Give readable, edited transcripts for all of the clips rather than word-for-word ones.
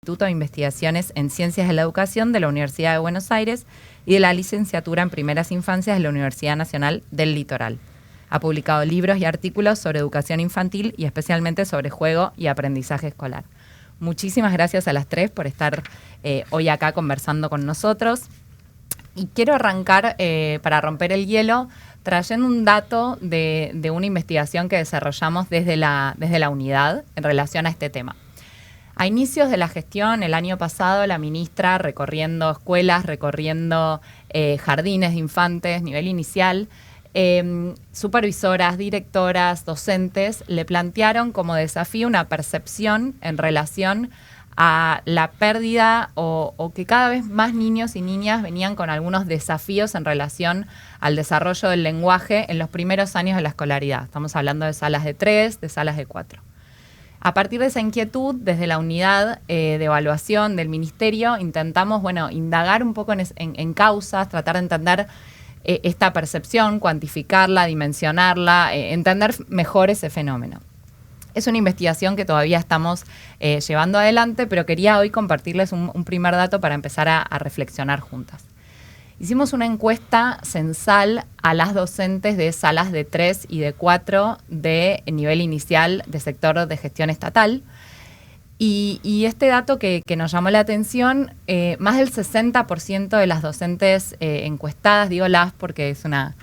Instituto de Investigaciones en Ciencias de la Educación de la Universidad de Buenos Aires y de la licenciatura en Primeras Infancias de la Universidad Nacional del Litoral. Ha publicado libros y artículos sobre educación infantil y especialmente sobre juego y aprendizaje escolar. Muchísimas gracias a las tres por estar hoy acá conversando con nosotros. Y quiero arrancar, para romper el hielo, trayendo un dato de una investigación que desarrollamos desde la unidad en relación a este tema. A inicios de la gestión, el año pasado, la ministra, recorriendo escuelas, recorriendo jardines de infantes, nivel inicial, supervisoras, directoras, docentes, le plantearon como desafío una percepción en relación a la pérdida o que cada vez más niños y niñas venían con algunos desafíos en relación al desarrollo del lenguaje en los primeros años de la escolaridad. Estamos hablando de salas de 3, de salas de 4. A partir de esa inquietud, desde la unidad de evaluación del Ministerio, intentamos indagar un poco en causas, tratar de entender esta percepción, cuantificarla, dimensionarla, entender mejor ese fenómeno. Es una investigación que todavía estamos llevando adelante, pero quería hoy compartirles un primer dato para empezar a reflexionar juntas. Hicimos una encuesta censal a las docentes de salas de 3 y de 4 de nivel inicial de sector de gestión estatal. Y este dato que nos llamó la atención, más del 60% de las docentes encuestadas, digo las porque es una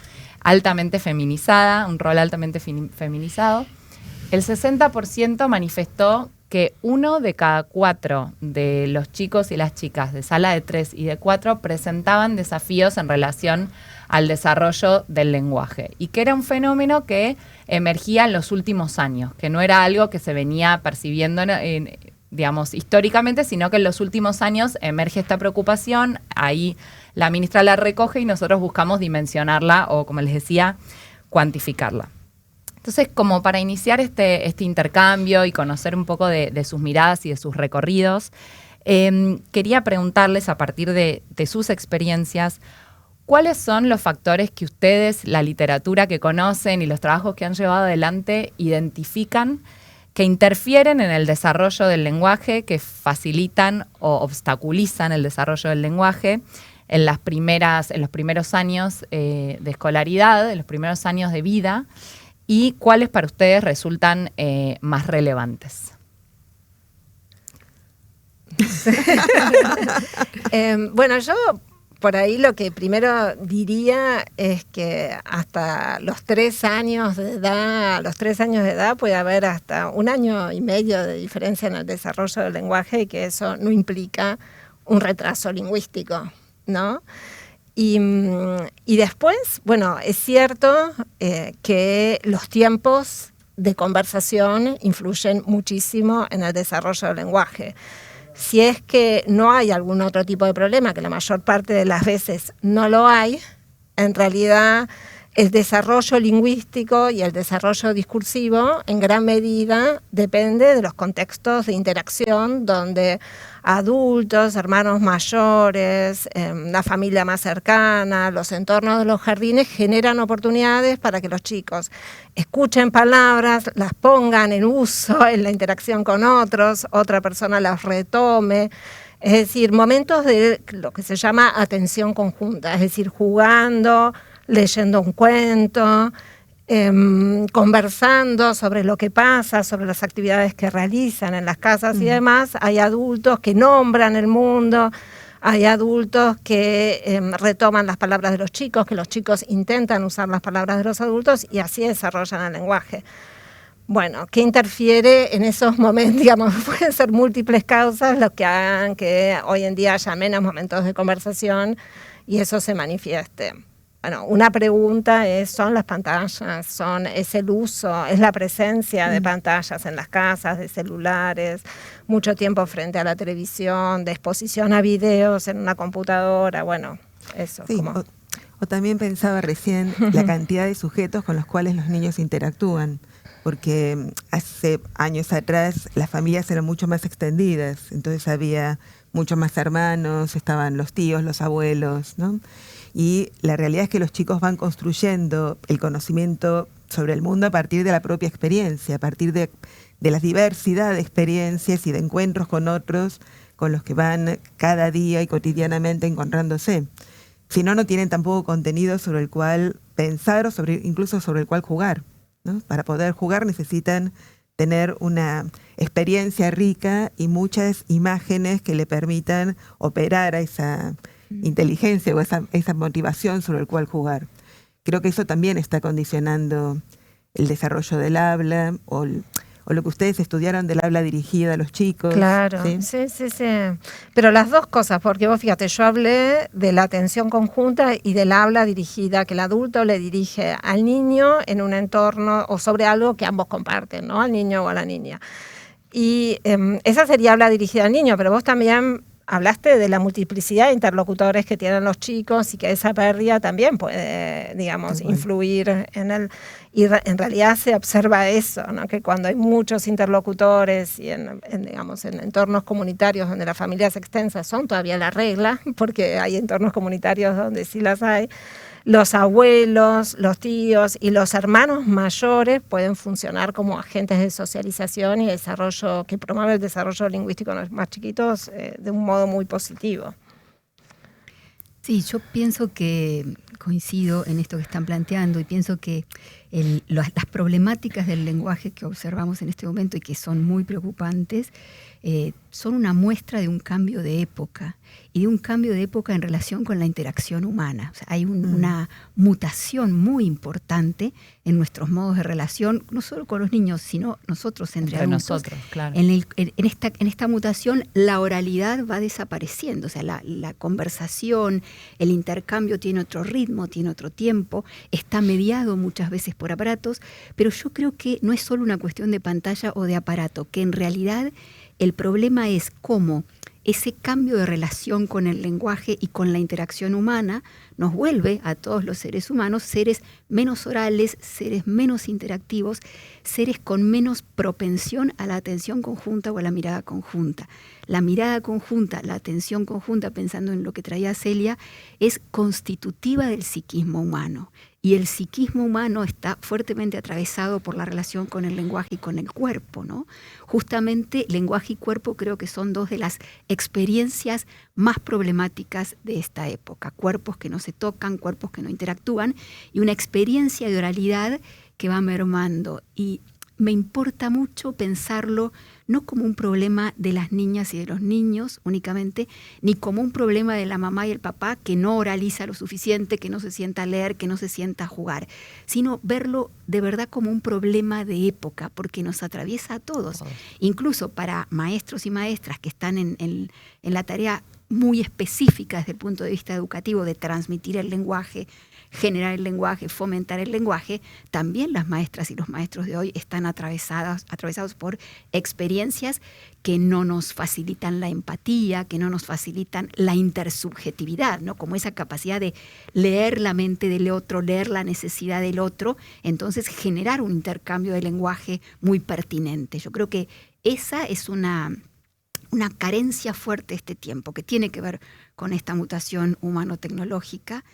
altamente feminizada, un rol altamente feminizado, el 60% manifestó que 1 de cada 4 de los chicos y las chicas de sala de 3 y de 4 presentaban desafíos en relación al desarrollo del lenguaje y que era un fenómeno que emergía en los últimos años, que no era algo que se venía percibiendo históricamente, sino que en los últimos años emerge esta preocupación, ahí la ministra la recoge y nosotros buscamos dimensionarla o, como les decía, cuantificarla. Entonces, como para iniciar este intercambio y conocer un poco de sus miradas y de sus recorridos, quería preguntarles a partir de sus experiencias, ¿cuáles son los factores que ustedes, la literatura que conocen y los trabajos que han llevado adelante, identifican que interfieren en el desarrollo del lenguaje, que facilitan o obstaculizan el desarrollo del lenguaje en los primeros años de escolaridad, en los primeros años de vida? ¿Y cuáles para ustedes resultan más relevantes? Yo por ahí lo que primero diría es que hasta los 3 años de edad, puede haber hasta 1 año y medio de diferencia en el desarrollo del lenguaje y que eso no implica un retraso lingüístico, ¿no? Y después, es cierto que los tiempos de conversación influyen muchísimo en el desarrollo del lenguaje. Si es que no hay algún otro tipo de problema, que la mayor parte de las veces no lo hay, en realidad el desarrollo lingüístico y el desarrollo discursivo en gran medida depende de los contextos de interacción donde adultos, hermanos mayores, la familia más cercana, los entornos de los jardines generan oportunidades para que los chicos escuchen palabras, las pongan en uso en la interacción con otros, otra persona las retome. Es decir, momentos de lo que se llama atención conjunta, es decir, jugando, leyendo un cuento, conversando sobre lo que pasa, sobre las actividades que realizan en las casas y demás. Hay adultos que nombran el mundo, hay adultos que retoman las palabras de los chicos, que los chicos intentan usar las palabras de los adultos y así desarrollan el lenguaje. ¿Qué interfiere en esos momentos? Pueden ser múltiples causas los que hagan que hoy en día haya menos momentos de conversación y eso se manifieste. Una pregunta son las pantallas, es el uso, es la presencia de pantallas en las casas, de celulares, mucho tiempo frente a la televisión, de exposición a videos en una computadora, eso. Sí, o también pensaba recién la cantidad de sujetos con los cuales los niños interactúan, porque hace años atrás las familias eran mucho más extendidas, entonces había muchos más hermanos, estaban los tíos, los abuelos, ¿no? Y la realidad es que los chicos van construyendo el conocimiento sobre el mundo a partir de la propia experiencia, a partir de la diversidad de experiencias y de encuentros con otros con los que van cada día y cotidianamente encontrándose. Si no, no tienen tampoco contenido sobre el cual pensar o incluso sobre el cual jugar, ¿no? Para poder jugar necesitan tener una experiencia rica y muchas imágenes que le permitan operar a esa inteligencia o esa motivación sobre el cual jugar. Creo que eso también está condicionando el desarrollo del habla o lo que ustedes estudiaron del habla dirigida a los chicos. Claro, sí. Pero las dos cosas, porque vos fíjate, yo hablé de la atención conjunta y del habla dirigida, que el adulto le dirige al niño en un entorno o sobre algo que ambos comparten, ¿no? Al niño o a la niña. Y esa sería habla dirigida al niño, pero vos también hablaste de la multiplicidad de interlocutores que tienen los chicos y que esa pérdida también puede, digamos, influir en él. Y en realidad se observa eso, ¿no? Que cuando hay muchos interlocutores y digamos, en entornos comunitarios donde las familias extensas son todavía la regla, porque hay entornos comunitarios donde sí las hay, los abuelos, los tíos y los hermanos mayores pueden funcionar como agentes de socialización y desarrollo, que promueve el desarrollo lingüístico en los más chiquitos de un modo muy positivo. Sí, yo pienso que coincido en esto que están planteando y pienso que las problemáticas del lenguaje que observamos en este momento y que son muy preocupantes son una muestra de un cambio de época y de un cambio de época en relación con la interacción humana. O sea, hay una mutación muy importante en nuestros modos de relación, no solo con los niños, sino nosotros entre adultos. Nosotros, claro. En esta mutación la oralidad va desapareciendo, o sea, la conversación, el intercambio tiene otro ritmo, tiene otro tiempo, está mediado muchas veces por aparatos, pero yo creo que no es solo una cuestión de pantalla o de aparato, que en realidad el problema es cómo ese cambio de relación con el lenguaje y con la interacción humana nos vuelve a todos los seres humanos seres menos orales, seres menos interactivos, seres con menos propensión a la atención conjunta o a la mirada conjunta. La mirada conjunta, la atención conjunta, pensando en lo que traía Celia, es constitutiva del psiquismo humano. Y el psiquismo humano está fuertemente atravesado por la relación con el lenguaje y con el cuerpo, ¿no? Justamente lenguaje y cuerpo creo que son dos de las experiencias más problemáticas de esta época. Cuerpos que no se tocan, cuerpos que no interactúan y una experiencia de oralidad que va mermando. Y me importa mucho pensarlo no como un problema de las niñas y de los niños únicamente, ni como un problema de la mamá y el papá que no oraliza lo suficiente, que no se sienta a leer, que no se sienta a jugar, sino verlo de verdad como un problema de época, porque nos atraviesa a todos. Incluso para maestros y maestras que están en la tarea muy específica desde el punto de vista educativo de transmitir el lenguaje, generar el lenguaje, fomentar el lenguaje, también las maestras y los maestros de hoy están atravesados por experiencias que no nos facilitan la empatía, que no nos facilitan la intersubjetividad, ¿no? Como esa capacidad de leer la mente del otro, leer la necesidad del otro, entonces generar un intercambio de lenguaje muy pertinente. Yo creo que esa es una carencia fuerte de este tiempo, que tiene que ver con esta mutación humano-tecnológica.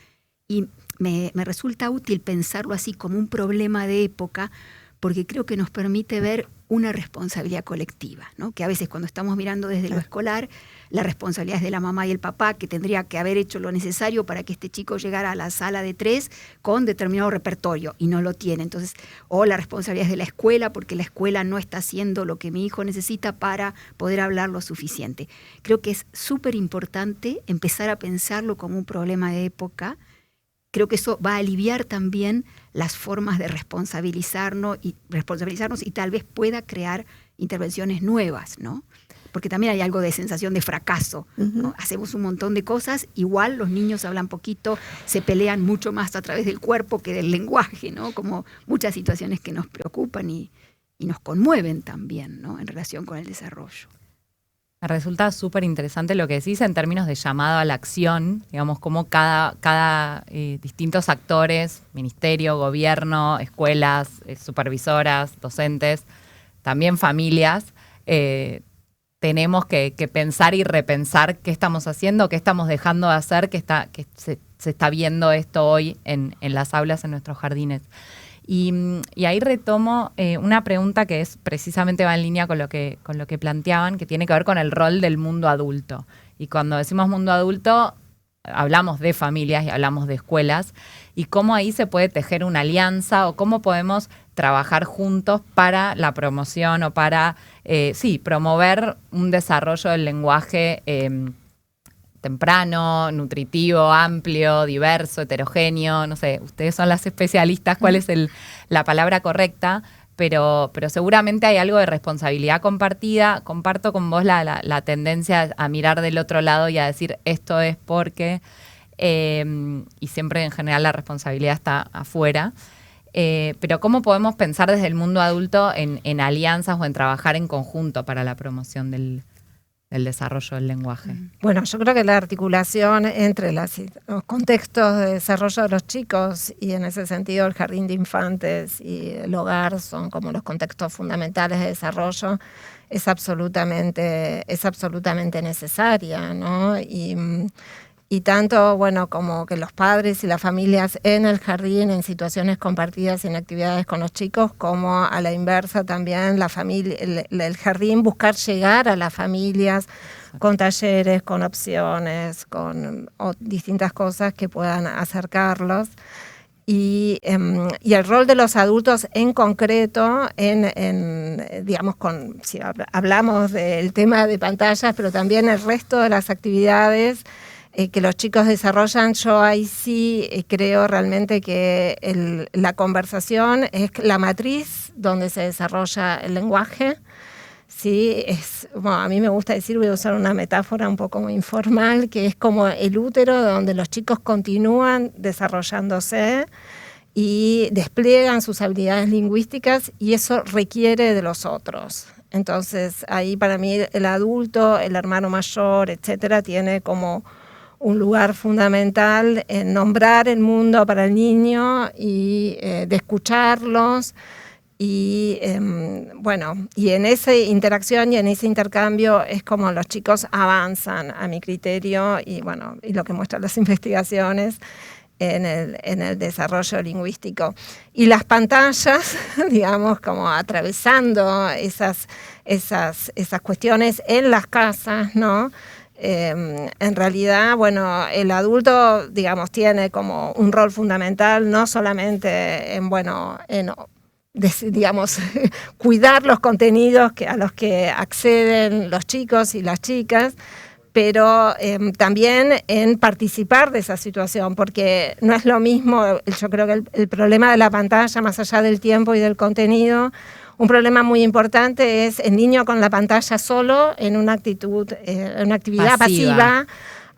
Y me resulta útil pensarlo así como un problema de época, porque creo que nos permite ver una responsabilidad colectiva, ¿no? Que a veces cuando estamos mirando desde lo escolar, la responsabilidad es de la mamá y el papá, que tendría que haber hecho lo necesario para que este chico llegara a la sala de 3 con determinado repertorio, y no lo tiene. Entonces, o la responsabilidad es de la escuela, porque la escuela no está haciendo lo que mi hijo necesita para poder hablar lo suficiente. Creo que es súper importante empezar a pensarlo como un problema de época. Creo que eso va a aliviar también las formas de responsabilizarnos y tal vez pueda crear intervenciones nuevas, ¿no? Porque también hay algo de sensación de fracaso, ¿no? Hacemos un montón de cosas, igual los niños hablan poquito, se pelean mucho más a través del cuerpo que del lenguaje, ¿no? Como muchas situaciones que nos preocupan y nos conmueven también, ¿no? En relación con el desarrollo. Me resulta súper interesante lo que decís en términos de llamado a la acción, digamos, cómo cada distintos actores, ministerio, gobierno, escuelas, supervisoras, docentes, también familias, tenemos que pensar y repensar qué estamos haciendo, qué estamos dejando de hacer, que se está viendo esto hoy en las aulas, en nuestros jardines. Y ahí retomo una pregunta que es precisamente va en línea con lo que planteaban, que tiene que ver con el rol del mundo adulto. Y cuando decimos mundo adulto, hablamos de familias y hablamos de escuelas, y cómo ahí se puede tejer una alianza o cómo podemos trabajar juntos para la promoción o para, promover un desarrollo del lenguaje temprano, nutritivo, amplio, diverso, heterogéneo. No sé, ustedes son las especialistas, cuál es la palabra correcta, pero seguramente hay algo de responsabilidad compartida. Comparto con vos la tendencia a mirar del otro lado y a decir esto es porque, y siempre en general la responsabilidad está afuera. Pero ¿cómo podemos pensar desde el mundo adulto en alianzas o en trabajar en conjunto para la promoción del desarrollo del lenguaje? Bueno, yo creo que la articulación entre los contextos de desarrollo de los chicos, y en ese sentido el jardín de infantes y el hogar son como los contextos fundamentales de desarrollo, es absolutamente necesaria, ¿no? Y tanto, bueno, como que los padres y las familias en el jardín, en situaciones compartidas y en actividades con los chicos, como a la inversa también la familia, el jardín buscar llegar a las familias con talleres, con opciones, con distintas cosas que puedan acercarlos. Y el rol de los adultos en concreto, digamos, si hablamos del tema de pantallas, pero también el resto de las actividades que los chicos desarrollan, yo ahí sí creo realmente que la conversación es la matriz donde se desarrolla el lenguaje. Sí, a mí me gusta decir, voy a usar una metáfora un poco muy informal, que es como el útero donde los chicos continúan desarrollándose y despliegan sus habilidades lingüísticas, y eso requiere de los otros. Entonces, ahí para mí el adulto, el hermano mayor, etcétera, tiene como un lugar fundamental en nombrar el mundo para el niño y de escucharlos. Y y en esa interacción y en ese intercambio es como los chicos avanzan, a mi criterio, y lo que muestran las investigaciones en el desarrollo lingüístico. Y las pantallas, digamos, como atravesando esas cuestiones en las casas, ¿no? En realidad, el adulto, digamos, tiene como un rol fundamental, no solamente en digamos, cuidar los contenidos a los que acceden los chicos y las chicas, pero también en participar de esa situación, porque no es lo mismo. Yo creo que el problema de la pantalla, más allá del tiempo y del contenido, un problema muy importante es el niño con la pantalla solo en una actividad pasiva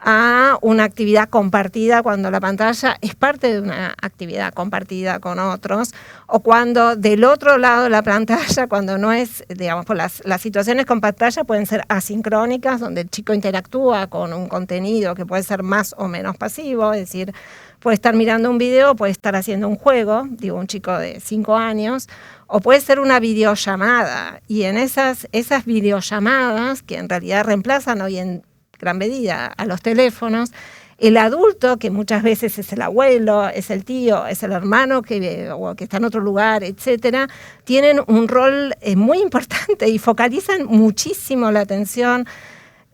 a una actividad compartida, cuando la pantalla es parte de una actividad compartida con otros, o cuando del otro lado de la pantalla, cuando no es, digamos, las situaciones con pantalla pueden ser asincrónicas, donde el chico interactúa con un contenido que puede ser más o menos pasivo, es decir, puede estar mirando un video, puede estar haciendo un juego, un chico de 5 años, o puede ser una videollamada, y en esas videollamadas, que en realidad reemplazan hoy en gran medida a los teléfonos, el adulto, que muchas veces es el abuelo, es el tío, es el hermano que está en otro lugar, etcétera, tienen un rol muy importante y focalizan muchísimo la atención.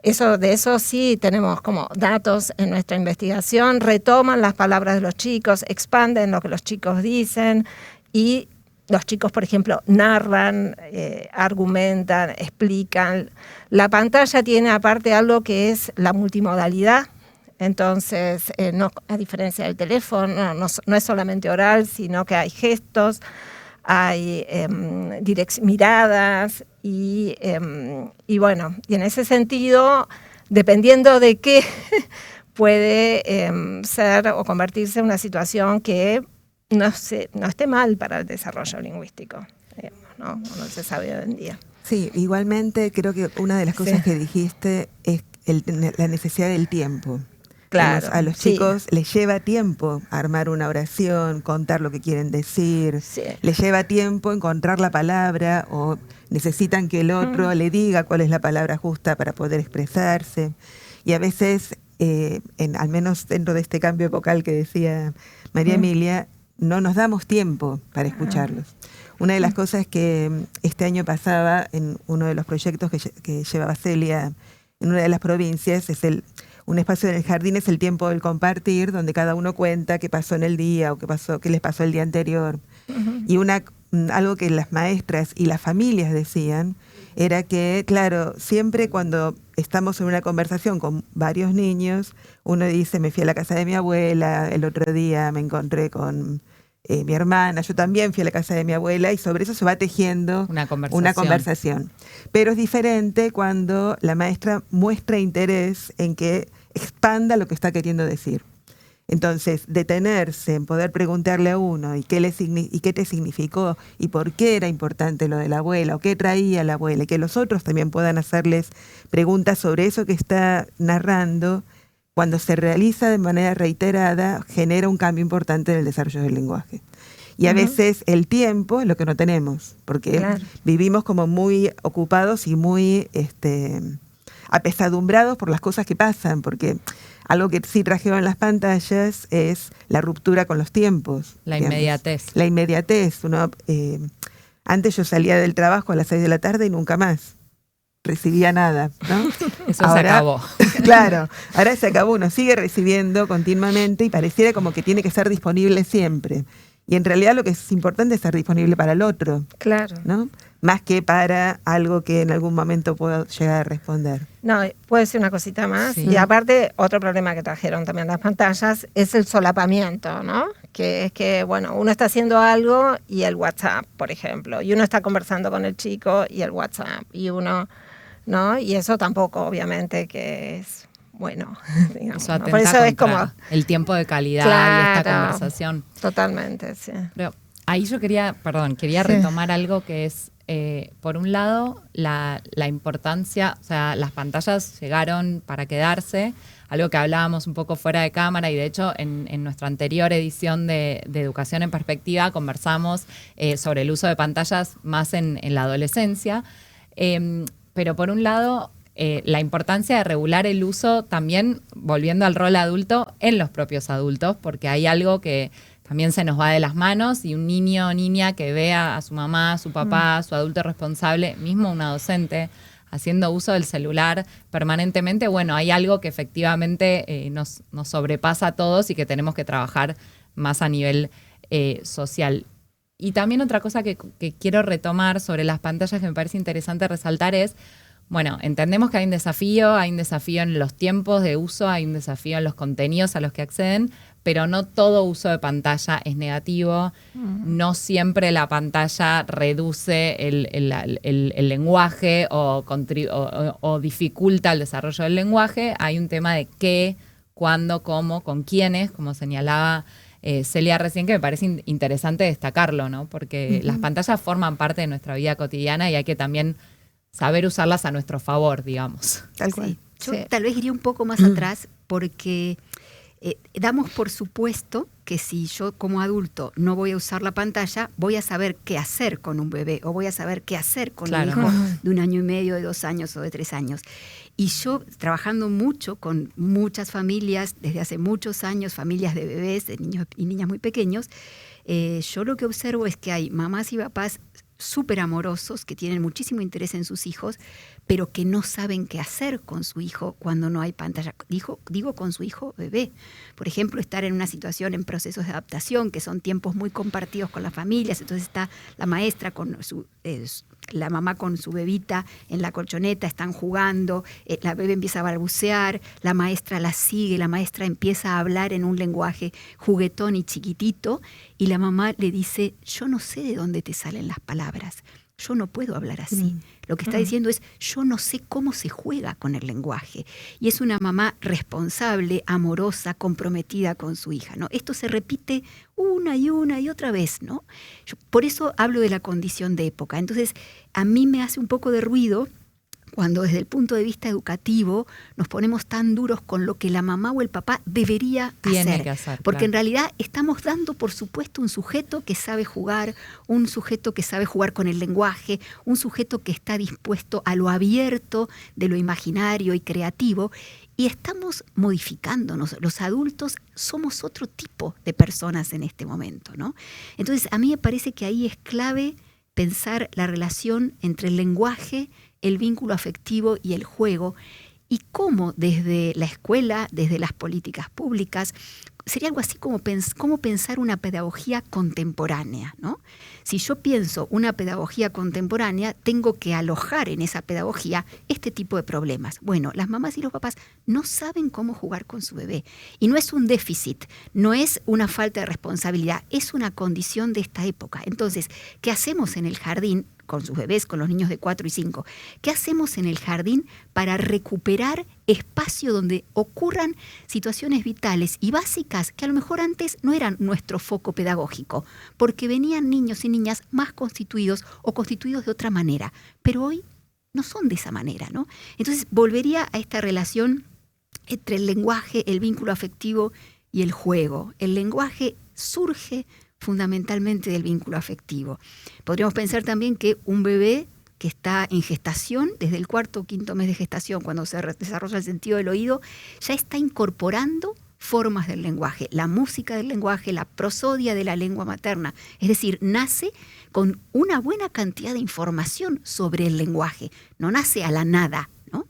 De eso sí tenemos como datos en nuestra investigación, retoman las palabras de los chicos, expanden lo que los chicos dicen, y los chicos, por ejemplo, narran, argumentan, explican. La pantalla tiene aparte algo que es la multimodalidad. Entonces, no, a diferencia del teléfono, no es solamente oral, sino que hay gestos, hay miradas, y en ese sentido, dependiendo de qué, puede ser o convertirse en una situación que no esté mal para el desarrollo lingüístico, ¿no? No se sabe hoy en día. Sí, igualmente creo que una de las cosas que dijiste es la necesidad del tiempo. Claro, a los chicos les lleva tiempo armar una oración, contar lo que quieren decir, les lleva tiempo encontrar la palabra, o necesitan que el otro le diga cuál es la palabra justa para poder expresarse. Y a veces, al menos dentro de este cambio vocal que decía María Emilia, no nos damos tiempo para escucharlos. Una de las cosas que este año pasaba en uno de los proyectos que llevaba Celia en una de las provincias, un espacio en el jardín es el tiempo del compartir, donde cada uno cuenta qué pasó en el día o qué les pasó el día anterior. Y algo que las maestras y las familias decían era que, claro, siempre cuando estamos en una conversación con varios niños, uno dice, me fui a la casa de mi abuela, el otro día me encontré con mi hermana, yo también fui a la casa de mi abuela, y sobre eso se va tejiendo una conversación. Pero es diferente cuando la maestra muestra interés en que expanda lo que está queriendo decir. Entonces, detenerse en poder preguntarle a uno y qué te significó y por qué era importante lo de la abuela o qué traía la abuela, y que los otros también puedan hacerles preguntas sobre eso que está narrando, cuando se realiza de manera reiterada, genera un cambio importante en el desarrollo del lenguaje. Y a veces el tiempo es lo que no tenemos, porque vivimos como muy ocupados y muy apesadumbrados por las cosas que pasan, porque algo que sí trajeron las pantallas es la ruptura con los tiempos. La inmediatez. La inmediatez. Antes yo salía del trabajo a las 6 de la tarde y nunca más recibía nada, ¿no? Eso ahora, se acabó. Claro, ahora se acabó, uno sigue recibiendo continuamente y pareciera como que tiene que ser disponible siempre. Y en realidad lo que es importante es estar disponible para el otro. Claro. ¿No? Más que para algo que en algún momento pueda llegar a responder. No, puede ser una cosita más. Sí. Y aparte, otro problema que trajeron también las pantallas es el solapamiento, ¿no? Que es que, bueno, uno está haciendo algo y el WhatsApp, por ejemplo. Y uno está conversando con el chico y el WhatsApp. Y uno, ¿no? Y eso tampoco, obviamente, que es bueno. Digamos, eso atenta por eso es como el tiempo de calidad y esta conversación. Totalmente, sí. Pero ahí yo quería retomar algo que es, por un lado, la importancia, o sea, las pantallas llegaron para quedarse, algo que hablábamos un poco fuera de cámara, y de hecho en nuestra anterior edición de Educación en Perspectiva conversamos sobre el uso de pantallas más en la adolescencia, pero por un lado, la importancia de regular el uso también, volviendo al rol adulto, en los propios adultos, porque hay algo que también se nos va de las manos, y un niño o niña que vea a su mamá, a su papá, a su adulto responsable, mismo una docente, haciendo uso del celular permanentemente, bueno, hay algo que efectivamente nos sobrepasa a todos y que tenemos que trabajar más a nivel social. Y también otra cosa que quiero retomar sobre las pantallas que me parece interesante resaltar es, bueno, entendemos que hay un desafío en los tiempos de uso, hay un desafío en los contenidos a los que acceden, pero no todo uso de pantalla es negativo, no siempre la pantalla reduce el lenguaje o dificulta el desarrollo del lenguaje. Hay un tema de qué, cuándo, cómo, con quiénes, como señalaba Celia recién, que me parece interesante destacarlo, ¿no? Porque las pantallas forman parte de nuestra vida cotidiana y hay que también saber usarlas a nuestro favor, digamos. Tal cual. Yo tal vez iría un poco más atrás, porque damos por supuesto que si yo como adulto no voy a usar la pantalla, voy a saber qué hacer con un bebé o voy a saber qué hacer con un hijo de 1 año y medio, de 2 años o de 3 años. Y yo, trabajando mucho con muchas familias, desde hace muchos años, familias de bebés, de niños y niñas muy pequeños, yo lo que observo es que hay mamás y papás súper amorosos, que tienen muchísimo interés en sus hijos, pero que no saben qué hacer con su hijo cuando no hay pantalla. Digo con su hijo bebé. Por ejemplo, estar en una situación en procesos de adaptación, que son tiempos muy compartidos con las familias, entonces está la maestra con la mamá con su bebita en la colchoneta, están jugando, la bebé empieza a balbucear, la maestra la sigue, la maestra empieza a hablar en un lenguaje juguetón y chiquitito, y la mamá le dice, yo no sé de dónde te salen las palabras, yo no puedo hablar así. Lo que está diciendo es, yo no sé cómo se juega con el lenguaje. Y es una mamá responsable, amorosa, comprometida con su hija, ¿no? Esto se repite una y otra vez, ¿no? Por eso hablo de la condición de época. Entonces, a mí me hace un poco de ruido cuando desde el punto de vista educativo nos ponemos tan duros con lo que la mamá o el papá debería hacer. Porque en realidad estamos dando, por supuesto, un sujeto que sabe jugar, un sujeto que sabe jugar con el lenguaje, un sujeto que está dispuesto a lo abierto de lo imaginario y creativo, y estamos modificándonos. Los adultos somos otro tipo de personas en este momento, ¿no? Entonces, a mí me parece que ahí es clave pensar la relación entre el lenguaje, el vínculo afectivo y el juego, y cómo desde la escuela, desde las políticas públicas, sería algo así como cómo pensar una pedagogía contemporánea, ¿no? Si yo pienso una pedagogía contemporánea, tengo que alojar en esa pedagogía este tipo de problemas. Bueno, las mamás y los papás no saben cómo jugar con su bebé. Y no es un déficit, no es una falta de responsabilidad, es una condición de esta época. Entonces, ¿qué hacemos en el jardín con sus bebés, con los niños de 4 y 5? ¿Qué hacemos en el jardín para recuperar espacio donde ocurran situaciones vitales y básicas que a lo mejor antes no eran nuestro foco pedagógico, porque venían niños y niñas más constituidos o constituidos de otra manera, pero hoy no son de esa manera, ¿no? Entonces volvería a esta relación entre el lenguaje, el vínculo afectivo y el juego. El lenguaje surge fundamentalmente del vínculo afectivo. Podríamos pensar también que un bebé que está en gestación, desde el 4º o 5º mes de gestación, cuando se desarrolla el sentido del oído, ya está incorporando formas del lenguaje, la música del lenguaje, la prosodia de la lengua materna. Es decir, nace con una buena cantidad de información sobre el lenguaje, no nace a la nada, ¿no?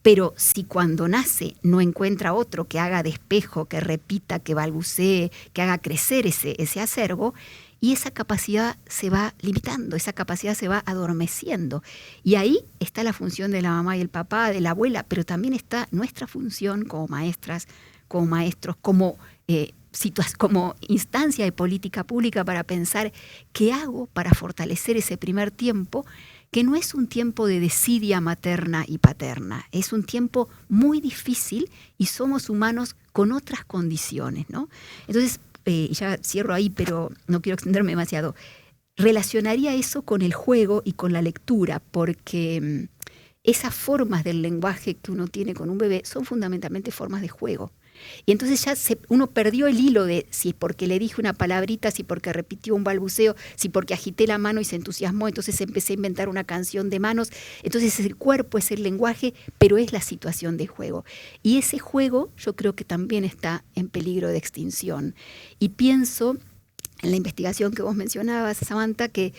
Pero si cuando nace no encuentra otro que haga de espejo, que repita, que balbucee, que haga crecer ese acervo, y esa capacidad se va limitando, esa capacidad se va adormeciendo. Y ahí está la función de la mamá y el papá, de la abuela, pero también está nuestra función como maestras, como maestros, como instancia de política pública para pensar qué hago para fortalecer ese primer tiempo, que no es un tiempo de desidia materna y paterna, es un tiempo muy difícil y somos humanos con otras condiciones, ¿no? Entonces, ya cierro ahí, pero no quiero extenderme demasiado. Relacionaría eso con el juego y con la lectura, porque esas formas del lenguaje que uno tiene con un bebé son fundamentalmente formas de juego. Y entonces ya uno perdió el hilo de si porque le dije una palabrita, si porque repitió un balbuceo, si porque agité la mano y se entusiasmó, entonces empecé a inventar una canción de manos. Entonces el cuerpo es el lenguaje, pero es la situación de juego. Y ese juego yo creo que también está en peligro de extinción. Y pienso en la investigación que vos mencionabas, Samantha, que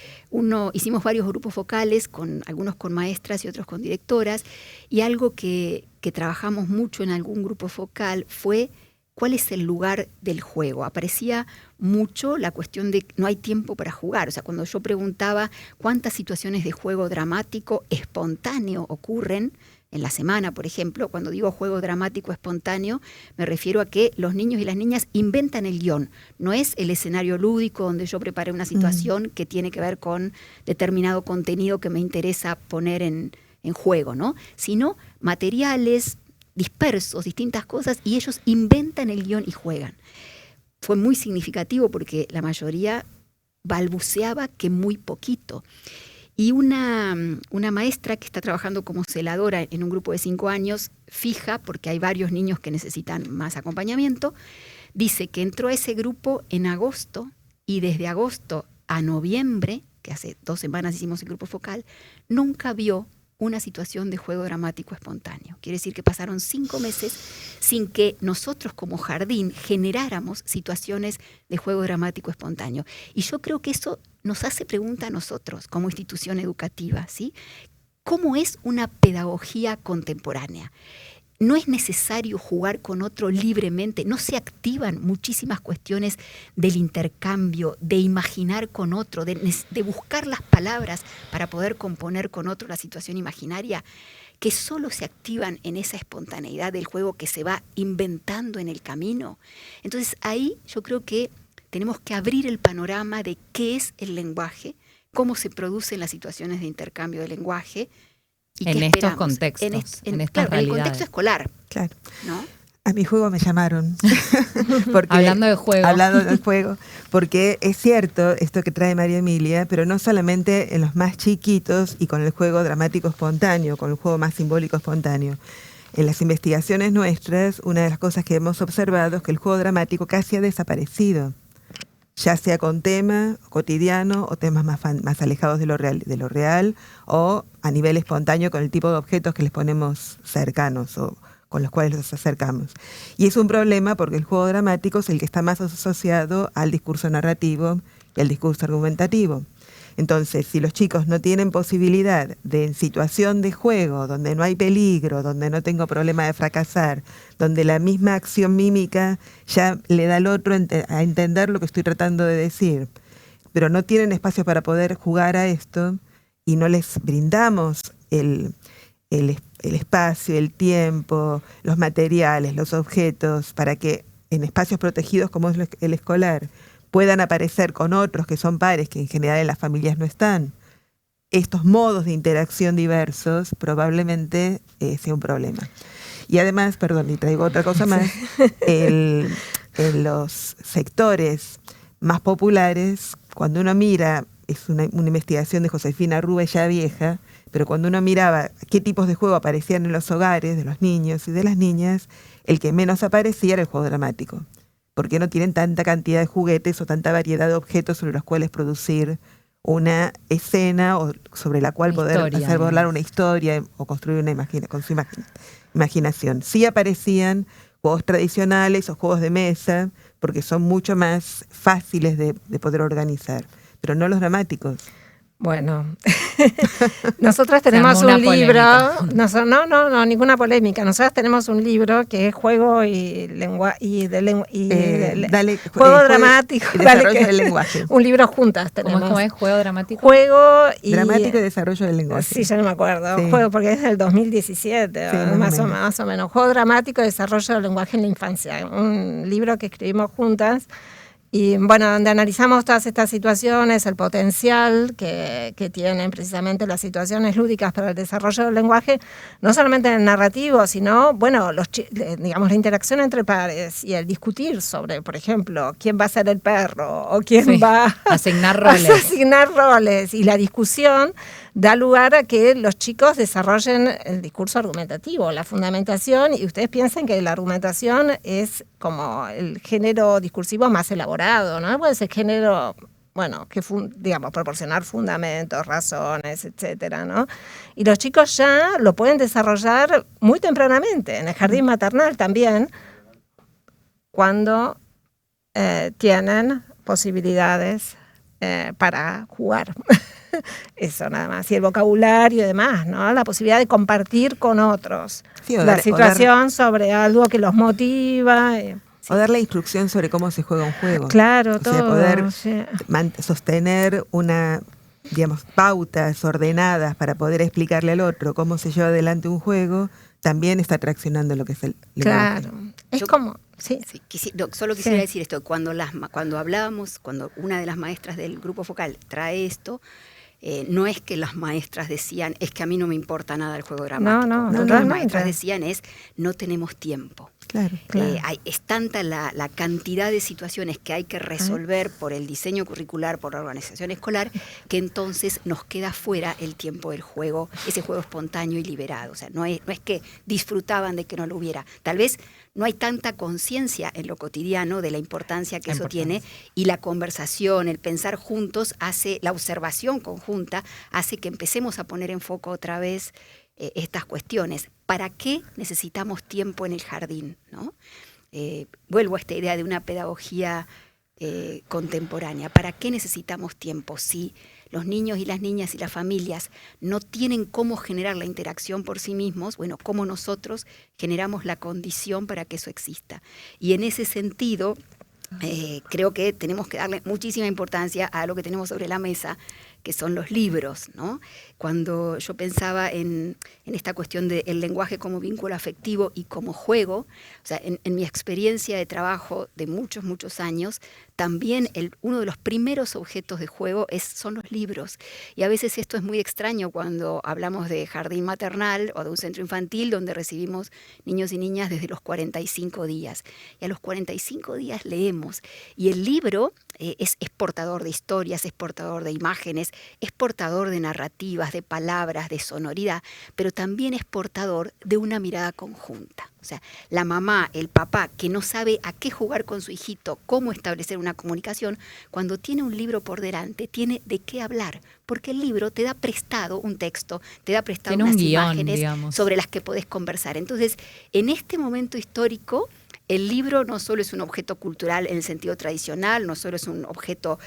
hicimos varios grupos focales, algunos con maestras y otros con directoras, y algo que trabajamos mucho en algún grupo focal fue cuál es el lugar del juego. Aparecía mucho la cuestión de no hay tiempo para jugar. O sea, cuando yo preguntaba cuántas situaciones de juego dramático espontáneo ocurren en la semana, por ejemplo, cuando digo juego dramático espontáneo, me refiero a que los niños y las niñas inventan el guión. No es el escenario lúdico donde yo preparé una situación que tiene que ver con determinado contenido que me interesa poner en juego, ¿no? Sino materiales dispersos, distintas cosas, y ellos inventan el guión y juegan. Fue muy significativo porque la mayoría balbuceaba que muy poquito. Y una maestra que está trabajando como celadora en un grupo de 5 años, fija, porque hay varios niños que necesitan más acompañamiento, dice que entró a ese grupo en agosto y desde agosto a noviembre, que hace 2 semanas hicimos el grupo focal, nunca vio una situación de juego dramático espontáneo. Quiere decir que pasaron 5 meses sin que nosotros como jardín generáramos situaciones de juego dramático espontáneo. Y yo creo que eso nos hace pregunta a nosotros como institución educativa, ¿sí? ¿Cómo es una pedagogía contemporánea? No es necesario jugar con otro libremente, no se activan muchísimas cuestiones del intercambio, de imaginar con otro, de buscar las palabras para poder componer con otro la situación imaginaria, que solo se activan en esa espontaneidad del juego que se va inventando en el camino. Entonces ahí yo creo que tenemos que abrir el panorama de qué es el lenguaje, cómo se producen las situaciones de intercambio de lenguaje, en estos contextos, en estas realidades. En el contexto escolar, claro, ¿no? A mi juego me llamaron. Porque, Hablando de juego. Hablando del juego, porque es cierto esto que trae María Emilia, pero no solamente en los más chiquitos y con el juego dramático espontáneo, con el juego más simbólico espontáneo. En las investigaciones nuestras, una de las cosas que hemos observado es que el juego dramático casi ha desaparecido, ya sea con tema cotidiano o temas más alejados de lo real o a nivel espontáneo con el tipo de objetos que les ponemos cercanos o con los cuales los acercamos. Y es un problema porque el juego dramático es el que está más asociado al discurso narrativo y al discurso argumentativo. Entonces, si los chicos no tienen posibilidad de, en situación de juego, donde no hay peligro, donde no tengo problema de fracasar, donde la misma acción mímica ya le da al otro a entender lo que estoy tratando de decir, pero no tienen espacio para poder jugar a esto y no les brindamos el espacio, el tiempo, los materiales, los objetos, para que en espacios protegidos como es el escolar puedan aparecer con otros que son pares, que en general en las familias no están, estos modos de interacción diversos probablemente sea un problema. Y además, perdón, y traigo otra cosa más, en los sectores más populares, cuando uno mira, es una investigación de Josefina Rubes ya vieja, pero cuando uno miraba qué tipos de juego aparecían en los hogares de los niños y de las niñas, el que menos aparecía era el juego dramático, porque no tienen tanta cantidad de juguetes o tanta variedad de objetos sobre los cuales producir una escena o sobre la cual poder hacer volar una historia o construir una con su imaginación. Sí aparecían juegos tradicionales o juegos de mesa, porque son mucho más fáciles de poder organizar, pero no los dramáticos. Bueno, nosotras tenemos un libro, no, ninguna polémica. Nosotras tenemos un libro que es Juego y Juego Dramático. Y Desarrollo del Lenguaje. Un libro juntas tenemos. ¿Cómo es? ¿Juego dramático? Juego y... Dramático y Desarrollo del Lenguaje. Sí, ya no me acuerdo. Sí. Juego, porque es del 2017, sí, más o menos. Juego Dramático y Desarrollo del Lenguaje en la Infancia. Un libro que escribimos juntas. Y bueno, donde analizamos todas estas situaciones, el potencial que tienen precisamente las situaciones lúdicas para el desarrollo del lenguaje, no solamente en el narrativo, sino, bueno, digamos, la interacción entre pares y el discutir sobre, por ejemplo, quién va a ser el perro o quién va a asignar roles. Asignar roles. Y la discusión da lugar a que los chicos desarrollen el discurso argumentativo, la fundamentación, y ustedes piensan que la argumentación es como el género discursivo más elaborado, ¿no? Pues el género, bueno, que digamos, proporcionar fundamentos, razones, etcétera, ¿no? Y los chicos ya lo pueden desarrollar muy tempranamente, en el jardín maternal también, cuando tienen posibilidades para jugar. Eso nada más. Y el vocabulario y demás, ¿no? La posibilidad de compartir con otros la situación sobre algo que los motiva. O dar la instrucción sobre cómo se juega un juego. Claro, todo. O sea, poder sostener digamos, pautas ordenadas para poder explicarle al otro cómo se lleva adelante un juego, también está traccionando lo que es el lenguaje. Claro. Es como... Sí. Solo quisiera decir esto, cuando hablábamos, cuando una de las maestras del grupo focal trae esto, no es que las maestras decían, es que a mí no me importa nada el juego dramático. No, Lo que las maestras decían es, no tenemos tiempo. Claro. Es tanta la cantidad de situaciones que hay que resolver por el diseño curricular, por la organización escolar, que entonces nos queda fuera el tiempo del juego, ese juego espontáneo y liberado. O sea, no es que disfrutaban de que no lo hubiera. Tal vez no hay tanta conciencia en lo cotidiano de la importancia que eso tiene, y la conversación, el pensar juntos, la observación conjunta hace que empecemos a poner en foco otra vez estas cuestiones. ¿Para qué necesitamos tiempo en el jardín? ¿No? Vuelvo a esta idea de una pedagogía contemporánea. ¿Para qué necesitamos tiempo si los niños y las niñas y las familias no tienen cómo generar la interacción por sí mismos? Bueno, ¿cómo nosotros generamos la condición para que eso exista? Y en ese sentido, creo que tenemos que darle muchísima importancia a lo que tenemos sobre la mesa, que son los libros, ¿no? Cuando yo pensaba en esta cuestión del lenguaje como vínculo afectivo y como juego, o sea, en mi experiencia de trabajo de muchos, muchos años, también uno de los primeros objetos de juego son los libros. Y a veces esto es muy extraño cuando hablamos de jardín maternal o de un centro infantil donde recibimos niños y niñas desde los 45 días. Y a los 45 días leemos. Y el libro es portador de historias, es portador de imágenes, es portador de narrativas, de palabras, de sonoridad, pero también es portador de una mirada conjunta. O sea, la mamá, el papá, que no sabe a qué jugar con su hijito, cómo establecer una comunicación, cuando tiene un libro por delante, tiene de qué hablar, porque el libro te da prestado un texto, te da prestado unas imágenes, digamos, sobre las que podés conversar. Entonces, en este momento histórico, el libro no solo es un objeto cultural en el sentido tradicional, no solo es un objeto,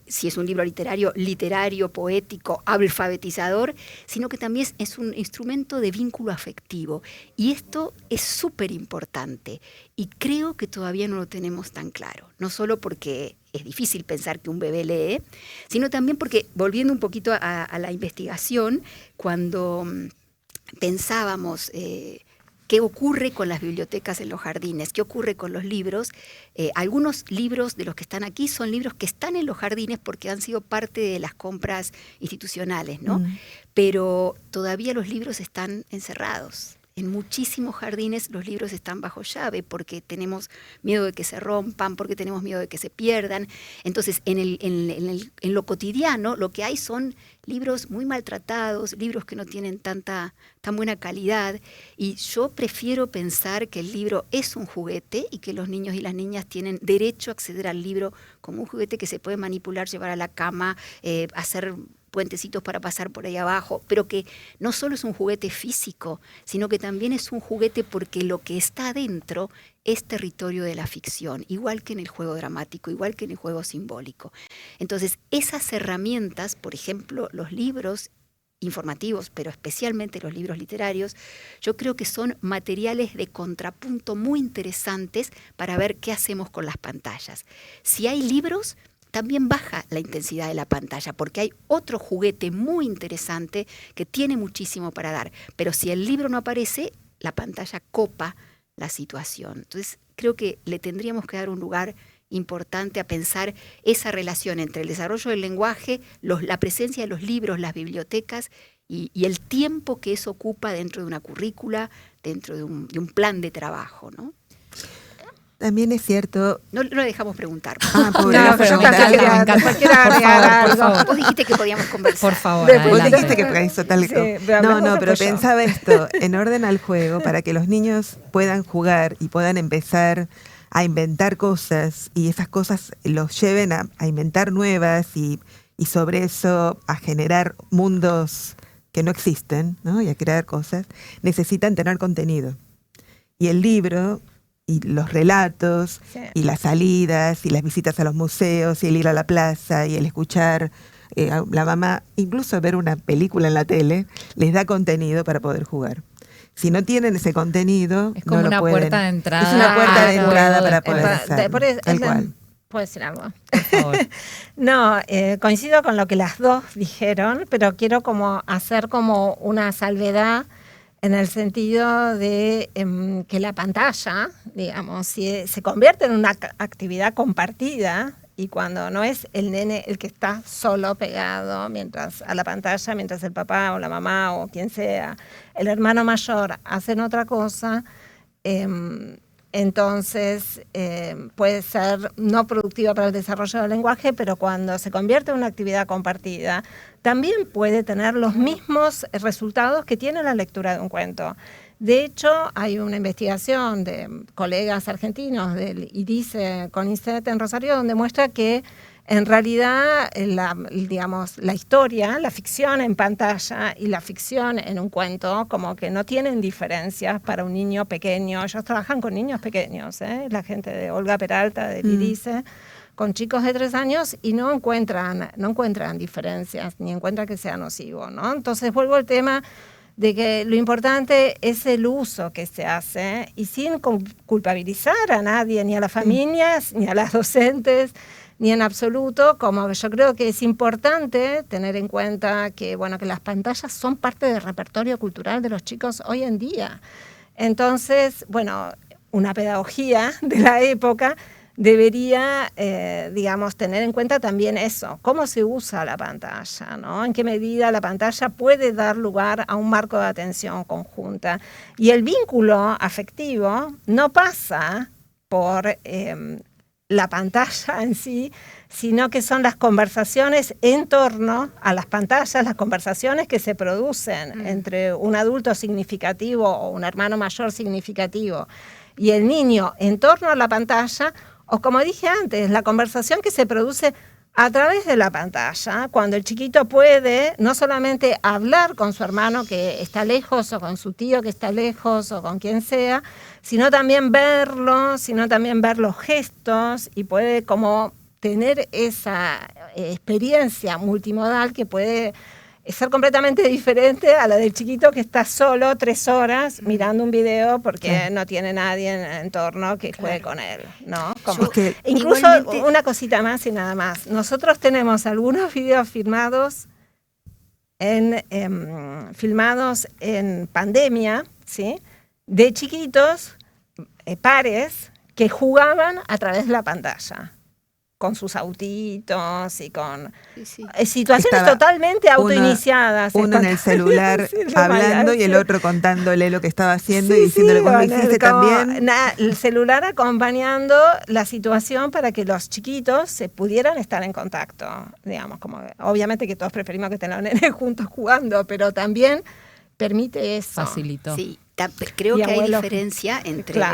si es un libro literario, poético, alfabetizador, sino que también es un instrumento de vínculo afectivo. Y esto es súper importante y creo que todavía no lo tenemos tan claro. No solo porque es difícil pensar que un bebé lee, sino también porque, volviendo un poquito a la investigación, cuando pensábamos ¿qué ocurre con las bibliotecas en los jardines? ¿Qué ocurre con los libros? Algunos libros de los que están aquí son libros que están en los jardines porque han sido parte de las compras institucionales, ¿no? Pero todavía los libros están encerrados. En muchísimos jardines los libros están bajo llave porque tenemos miedo de que se rompan, porque tenemos miedo de que se pierdan. Entonces, en lo cotidiano, lo que hay son libros muy maltratados, libros que no tienen tan buena calidad. Y yo prefiero pensar que el libro es un juguete y que los niños y las niñas tienen derecho a acceder al libro como un juguete que se puede manipular, llevar a la cama, hacer puentecitos para pasar por ahí abajo, pero que no solo es un juguete físico, sino que también es un juguete porque lo que está adentro es territorio de la ficción, igual que en el juego dramático, igual que en el juego simbólico. Entonces, esas herramientas, por ejemplo, los libros informativos, pero especialmente los libros literarios, yo creo que son materiales de contrapunto muy interesantes para ver qué hacemos con las pantallas. Si hay libros, también baja la intensidad de la pantalla, porque hay otro juguete muy interesante que tiene muchísimo para dar. Pero si el libro no aparece, la pantalla copa la situación. Entonces, creo que le tendríamos que dar un lugar importante a pensar esa relación entre el desarrollo del lenguaje, la presencia de los libros, las bibliotecas y el tiempo que eso ocupa dentro de una currícula, dentro de un plan de trabajo, ¿no? También es cierto... No lo dejamos preguntar. Pobre, no, pero cualquiera agregar algo. Vos dijiste que podíamos conversar. Por favor, Vos dijiste que hizo tal... Sí, no, pero pensaba esto, en orden al juego, para que los niños puedan jugar y puedan empezar a inventar cosas y esas cosas los lleven a inventar nuevas y sobre eso a generar mundos que no existen, ¿no? Y a crear cosas, necesitan tener contenido. Y el libro... y los relatos, sí, y las salidas, y las visitas a los museos, y el ir a la plaza, y el escuchar a la mamá, incluso ver una película en la tele, les da contenido para poder jugar. Si no tienen ese contenido, es como no una lo pueden. Puerta de entrada. Es una puerta de entrada para poder hacer. Tal cual. ¿Puedo decir algo? Por favor. No, coincido con lo que las dos dijeron, pero quiero como hacer como una salvedad en el sentido de que la pantalla, digamos, si se convierte en una actividad compartida y cuando no es el nene el que está solo pegado a la pantalla, mientras el papá o la mamá o quien sea, el hermano mayor hacen otra cosa, entonces puede ser no productiva para el desarrollo del lenguaje, pero cuando se convierte en una actividad compartida, también puede tener los mismos resultados que tiene la lectura de un cuento. De hecho, hay una investigación de colegas argentinos del IDICE, CONICET en Rosario, donde muestra que en realidad la historia, la ficción en pantalla y la ficción en un cuento como que no tienen diferencias para un niño pequeño. Ellos trabajan con niños pequeños, la gente de Olga Peralta, del IDICE, con chicos de 3 años y no encuentran diferencias, ni encuentran que sea nocivo, ¿no? Entonces vuelvo al tema de que lo importante es el uso que se hace y sin culpabilizar a nadie, ni a las familias, ni a las docentes, ni en absoluto, como yo creo que es importante tener en cuenta que, bueno, que las pantallas son parte del repertorio cultural de los chicos hoy en día. Entonces, bueno, una pedagogía de la época debería, digamos, tener en cuenta también eso, cómo se usa la pantalla, ¿no? En qué medida la pantalla puede dar lugar a un marco de atención conjunta. Y el vínculo afectivo no pasa por la pantalla en sí, sino que son las conversaciones en torno a las pantallas, las conversaciones que se producen entre un adulto significativo o un hermano mayor significativo y el niño en torno a la pantalla, o como dije antes, la conversación que se produce a través de la pantalla, cuando el chiquito puede no solamente hablar con su hermano que está lejos, o con su tío que está lejos, o con quien sea, sino también verlo, sino también ver los gestos, y puede como tener esa experiencia multimodal que puede ser completamente diferente a la del chiquito que está solo 3 horas mirando un video porque no tiene nadie en el entorno que juegue con él, ¿no? Como, incluso igualmente, una cosita más y nada más. Nosotros tenemos algunos videos filmados en pandemia, ¿sí? De chiquitos, pares, que jugaban a través de la pantalla, con sus autitos y con situaciones estaba totalmente autoiniciadas. Uno en el celular hablando y el otro contándole lo que estaba haciendo y diciéndole cómo hiciste también. El celular acompañando la situación para que los chiquitos se pudieran estar en contacto. Digamos, como obviamente que todos preferimos que estén los nenes juntos jugando, pero también permite eso. Facilitó. Sí. Creo que hay diferencia entre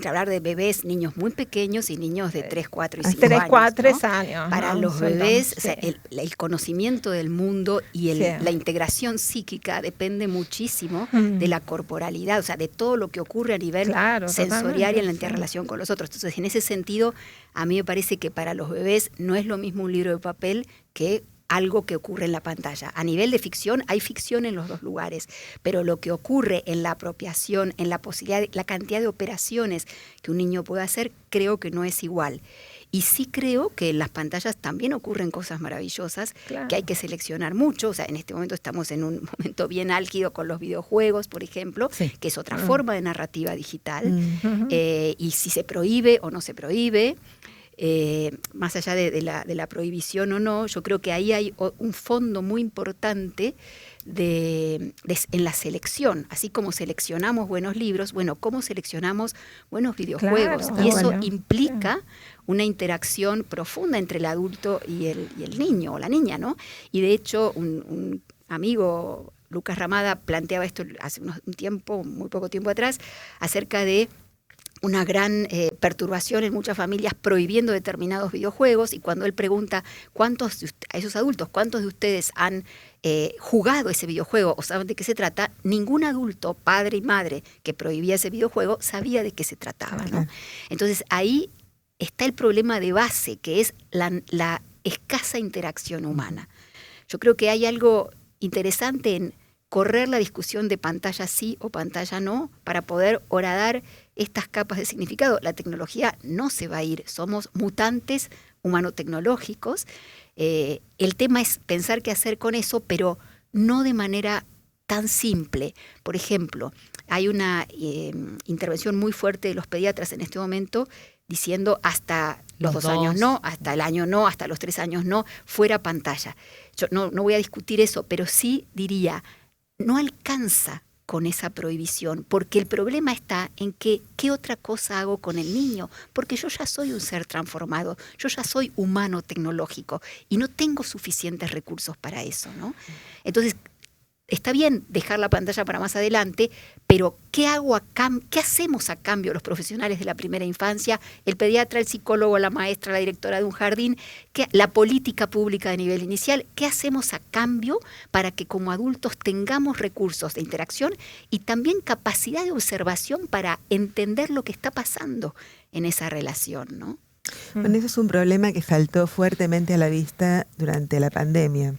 hablar de bebés, niños muy pequeños y niños de 3, 4 y 5 años. 3 años. Para los bebés, o sea, el conocimiento del mundo y la integración psíquica depende muchísimo de la corporalidad, o sea, de todo lo que ocurre a nivel sensorial y en la interrelación con los otros. Entonces, en ese sentido, a mí me parece que para los bebés no es lo mismo un libro de papel que algo que ocurre en la pantalla. A nivel de ficción, hay ficción en los dos lugares, pero lo que ocurre en la apropiación, en la posibilidad, la cantidad de operaciones que un niño puede hacer, creo que no es igual. Y sí creo que en las pantallas también ocurren cosas maravillosas, que hay que seleccionar mucho. O sea, en este momento estamos en un momento bien álgido con los videojuegos, por ejemplo, que es otra forma de narrativa digital, y si se prohíbe o no se prohíbe. Más allá de la prohibición o no, yo creo que ahí hay un fondo muy importante en la selección, así como seleccionamos buenos libros, bueno, cómo seleccionamos buenos videojuegos, y eso implica una interacción profunda entre el adulto y el niño o la niña, ¿no? Y de hecho un amigo, Lucas Ramada, planteaba esto hace un tiempo, muy poco tiempo atrás, acerca de una gran perturbación en muchas familias prohibiendo determinados videojuegos, y cuando él pregunta a esos adultos, ¿cuántos de ustedes han jugado ese videojuego o saben de qué se trata? Ningún adulto, padre y madre, que prohibía ese videojuego sabía de qué se trataba, ¿no? Entonces ahí está el problema de base, que es la escasa interacción humana. Yo creo que hay algo interesante en correr la discusión de pantalla sí o pantalla no para poder horadar estas capas de significado. La tecnología no se va a ir, somos mutantes humanotecnológicos. El tema es pensar qué hacer con eso, pero no de manera tan simple. Por ejemplo, hay una intervención muy fuerte de los pediatras en este momento diciendo hasta los 2 años no, hasta el año no, hasta los 3 años no, fuera pantalla. Yo no voy a discutir eso, pero sí diría, no alcanza con esa prohibición, porque el problema está en que ¿qué otra cosa hago con el niño? Porque yo ya soy un ser transformado, yo ya soy humano tecnológico y no tengo suficientes recursos para eso, ¿no? Entonces, está bien dejar la pantalla para más adelante, pero ¿qué hacemos a cambio los profesionales de la primera infancia, el pediatra, el psicólogo, la maestra, la directora de un jardín, la política pública de nivel inicial? ¿Qué hacemos a cambio para que como adultos tengamos recursos de interacción y también capacidad de observación para entender lo que está pasando en esa relación, ¿no? Bueno, eso es un problema que saltó fuertemente a la vista durante la pandemia,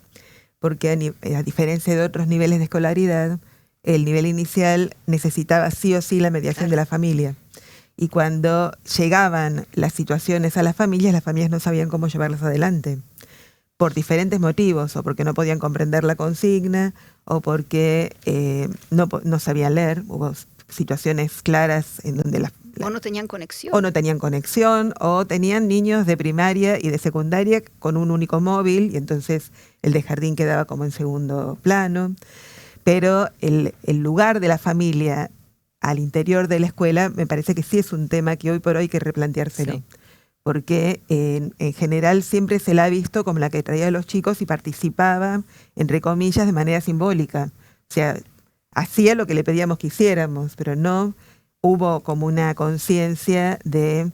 porque a diferencia de otros niveles de escolaridad, el nivel inicial necesitaba sí o sí la mediación de la familia. Y cuando llegaban las situaciones a las familias no sabían cómo llevarlas adelante, por diferentes motivos, o porque no podían comprender la consigna, o porque no sabían leer. Hubo situaciones claras en donde o no tenían conexión. O no tenían conexión, o tenían niños de primaria y de secundaria con un único móvil, y entonces el de jardín quedaba como en segundo plano. Pero el lugar de la familia al interior de la escuela me parece que sí es un tema que hoy por hoy hay que replanteárselo. Sí. Porque en general siempre se la ha visto como la que traía a los chicos y participaba, entre comillas, de manera simbólica. O sea, hacía lo que le pedíamos que hiciéramos, pero no hubo como una conciencia de,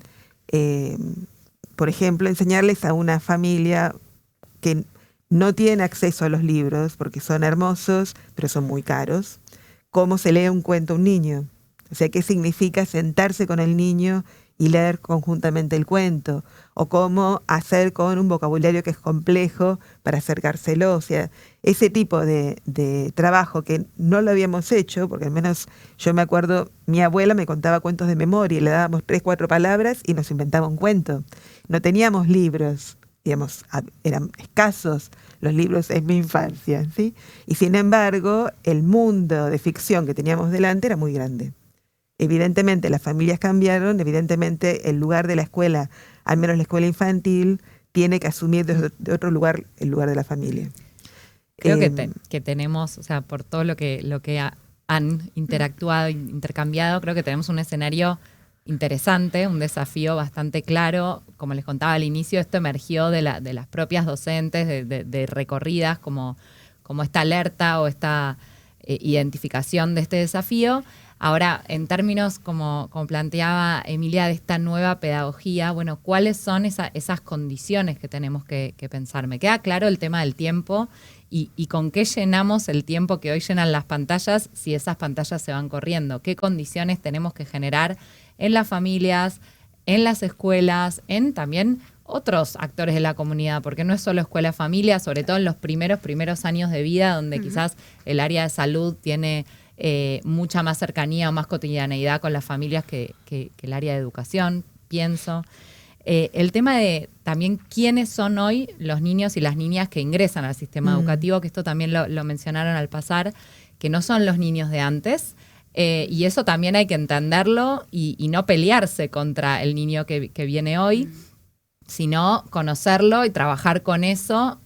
por ejemplo, enseñarles a una familia que no tiene acceso a los libros, porque son hermosos, pero son muy caros, cómo se lee un cuento a un niño. O sea, qué significa sentarse con el niño y leer conjuntamente el cuento, o cómo hacer con un vocabulario que es complejo para acercárselo. O sea, ese tipo de trabajo que no lo habíamos hecho, porque al menos yo me acuerdo, mi abuela me contaba cuentos de memoria y le dábamos 3, 4 palabras y nos inventaba un cuento. No teníamos libros, digamos, eran escasos los libros en mi infancia, ¿sí? Y sin embargo, el mundo de ficción que teníamos delante era muy grande. Evidentemente las familias cambiaron, evidentemente el lugar de la escuela, al menos la escuela infantil, tiene que asumir de otro lugar el lugar de la familia. Creo que tenemos, o sea, por todo lo que han interactuado, intercambiado, creo que tenemos un escenario interesante, un desafío bastante claro. Como les contaba al inicio, esto emergió de las propias docentes, de recorridas, como esta alerta o esta identificación de este desafío. Ahora, en términos, como planteaba Emilia, de esta nueva pedagogía, bueno, ¿cuáles son esas condiciones que tenemos que pensar? Me queda claro el tema del tiempo y con qué llenamos el tiempo que hoy llenan las pantallas si esas pantallas se van corriendo. ¿Qué condiciones tenemos que generar en las familias, en las escuelas, en también otros actores de la comunidad? Porque no es solo escuela-familia, sobre todo en los primeros años de vida, donde quizás el área de salud tiene mucha más cercanía o más cotidianeidad con las familias que el área de educación, pienso. El tema de también quiénes son hoy los niños y las niñas que ingresan al sistema educativo, que esto también lo mencionaron al pasar, que no son los niños de antes, y eso también hay que entenderlo y no pelearse contra el niño que viene hoy, sino conocerlo y trabajar con eso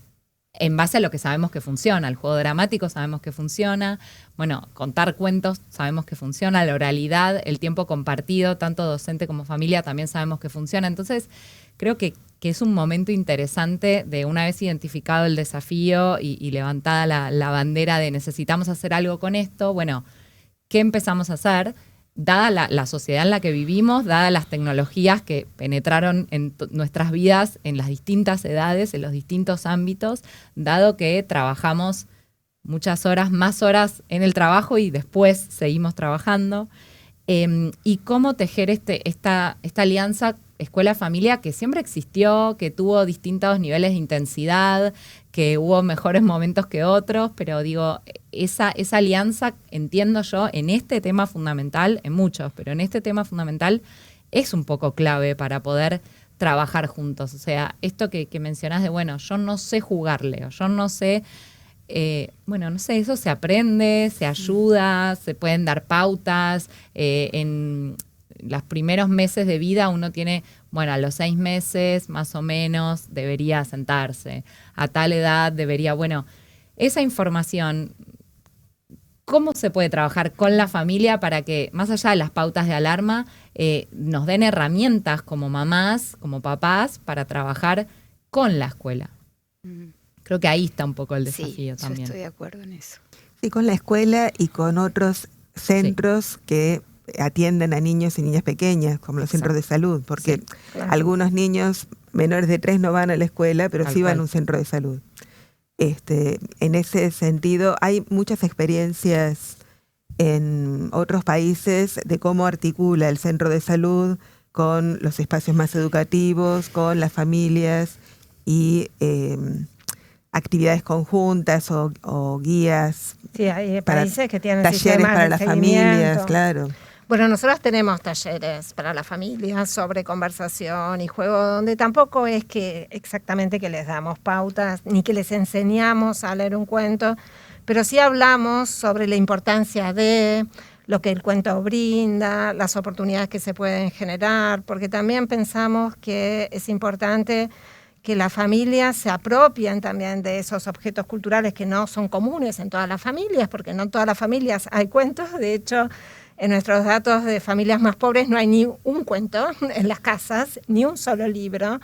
en base a lo que sabemos que funciona. El juego dramático sabemos que funciona, bueno, contar cuentos sabemos que funciona, la oralidad, el tiempo compartido, tanto docente como familia, también sabemos que funciona. Entonces, creo que es un momento interesante de, una vez identificado el desafío y levantada la bandera de necesitamos hacer algo con esto, bueno, ¿qué empezamos a hacer? Dada la sociedad en la que vivimos, dadas las tecnologías que penetraron en nuestras vidas en las distintas edades, en los distintos ámbitos, dado que trabajamos muchas horas, más horas en el trabajo y después seguimos trabajando, y cómo tejer esta alianza escuela-familia que siempre existió, que tuvo distintos niveles de intensidad, que hubo mejores momentos que otros, pero digo, esa alianza, entiendo yo, en este tema fundamental, en muchos, pero en este tema fundamental es un poco clave para poder trabajar juntos. O sea, esto que mencionás de, bueno, yo no sé jugarle, o yo no sé, no sé, eso se aprende, se ayuda, se pueden dar pautas. En los primeros meses de vida uno tiene, bueno, a los 6 meses más o menos debería sentarse, a tal edad debería, bueno, esa información, ¿cómo se puede trabajar con la familia para que, más allá de las pautas de alarma, nos den herramientas como mamás, como papás, para trabajar con la escuela? Creo que ahí está un poco el desafío también. Yo estoy de acuerdo en eso. Sí, con la escuela y con otros centros que atienden a niños y niñas pequeñas, como los centros de salud, porque algunos niños menores de 3 no van a la escuela, pero sí van a un centro de salud. En ese sentido, hay muchas experiencias en otros países de cómo articula el centro de salud con los espacios más educativos, con las familias, y actividades conjuntas o guías. Sí, hay para países que tienen talleres sistemas para de las seguimiento. familias, claro. Bueno, nosotros tenemos talleres para las familias sobre conversación y juego, donde tampoco es que exactamente que les damos pautas, ni que les enseñamos a leer un cuento, pero sí hablamos sobre la importancia de lo que el cuento brinda, las oportunidades que se pueden generar, porque también pensamos que es importante que las familias se apropien también de esos objetos culturales que no son comunes en todas las familias, porque no en todas las familias hay cuentos. De hecho, en nuestros datos de familias más pobres no hay ni un cuento en las casas, ni un solo libro.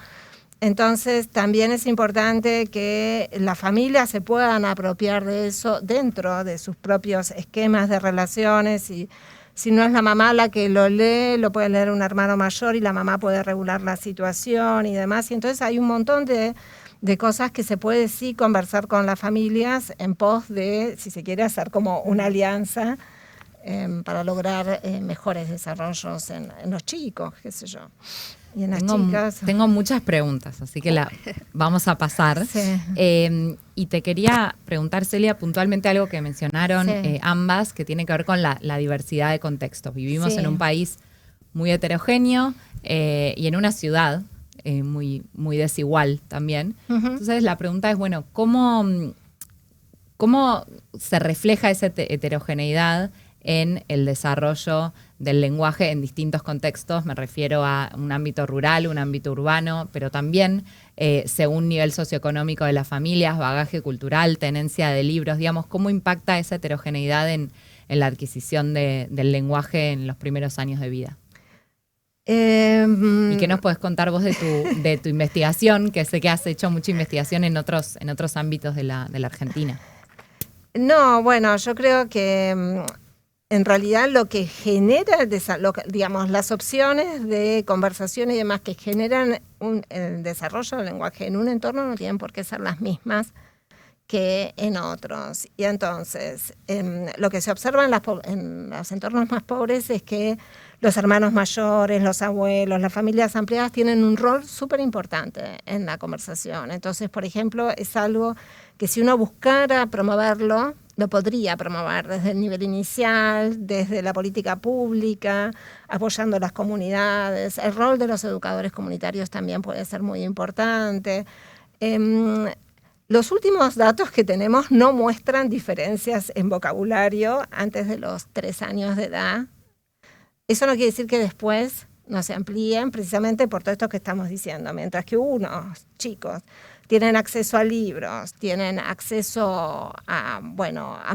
Entonces, también es importante que las familias se puedan apropiar de eso dentro de sus propios esquemas de relaciones. Y si no es la mamá la que lo lee, lo puede leer un hermano mayor y la mamá puede regular la situación y demás. Y entonces hay un montón de cosas que se puede sí conversar con las familias en pos de, si se quiere, hacer como una alianza para lograr mejores desarrollos en los chicos, qué sé yo. Y en las chicas. Tengo muchas preguntas, así que vamos a pasar. Sí. Y te quería preguntar, Celia, puntualmente algo que mencionaron ambas, que tiene que ver con la diversidad de contextos. Vivimos en un país muy heterogéneo y en una ciudad muy, muy desigual también. Entonces la pregunta es, bueno, ¿cómo se refleja esa heterogeneidad en el desarrollo del lenguaje en distintos contextos? Me refiero a un ámbito rural, un ámbito urbano, pero también según nivel socioeconómico de las familias, bagaje cultural, tenencia de libros, digamos, ¿cómo impacta esa heterogeneidad en la adquisición del lenguaje en los primeros años de vida? ¿Y qué nos podés contar vos de tu investigación? Que sé que has hecho mucha investigación en otros ámbitos de la Argentina. No, bueno, yo creo que en realidad lo que genera, digamos, las opciones de conversación y demás que generan el desarrollo del lenguaje en un entorno no tienen por qué ser las mismas que en otros. Y entonces, lo que se observa en los entornos más pobres es que los hermanos mayores, los abuelos, las familias ampliadas tienen un rol súper importante en la conversación. Entonces, por ejemplo, es algo que si uno buscara promoverlo, lo podría promover desde el nivel inicial, desde la política pública, apoyando las comunidades. El rol de los educadores comunitarios también puede ser muy importante. Los últimos datos que tenemos no muestran diferencias en vocabulario antes de los 3 años de edad. Eso no quiere decir que después no se amplíen, precisamente por todo esto que estamos diciendo. Mientras que unos chicos tienen acceso a libros, tienen acceso a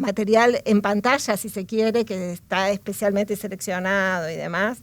material en pantalla, si se quiere, que está especialmente seleccionado y demás,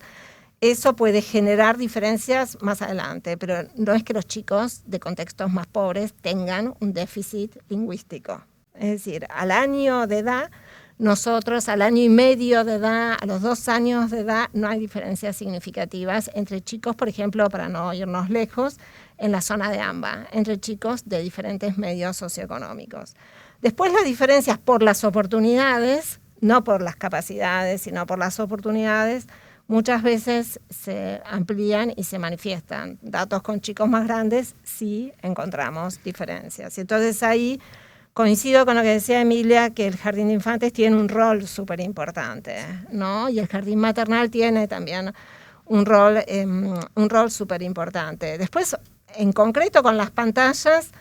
eso puede generar diferencias más adelante, pero no es que los chicos de contextos más pobres tengan un déficit lingüístico. Es decir, al año de edad, nosotros al año y medio de edad, a los 2 años de edad, no hay diferencias significativas entre chicos, por ejemplo, para no irnos lejos, en la zona de AMBA, entre chicos de diferentes medios socioeconómicos. Después las diferencias por las oportunidades, no por las capacidades, sino por las oportunidades, muchas veces se amplían y se manifiestan. Datos con chicos más grandes sí encontramos diferencias. Entonces ahí coincido con lo que decía Emilia, que el jardín de infantes tiene un rol súper importante, ¿no? Y el jardín maternal tiene también un rol súper importante. Después, en concreto con las pantallas,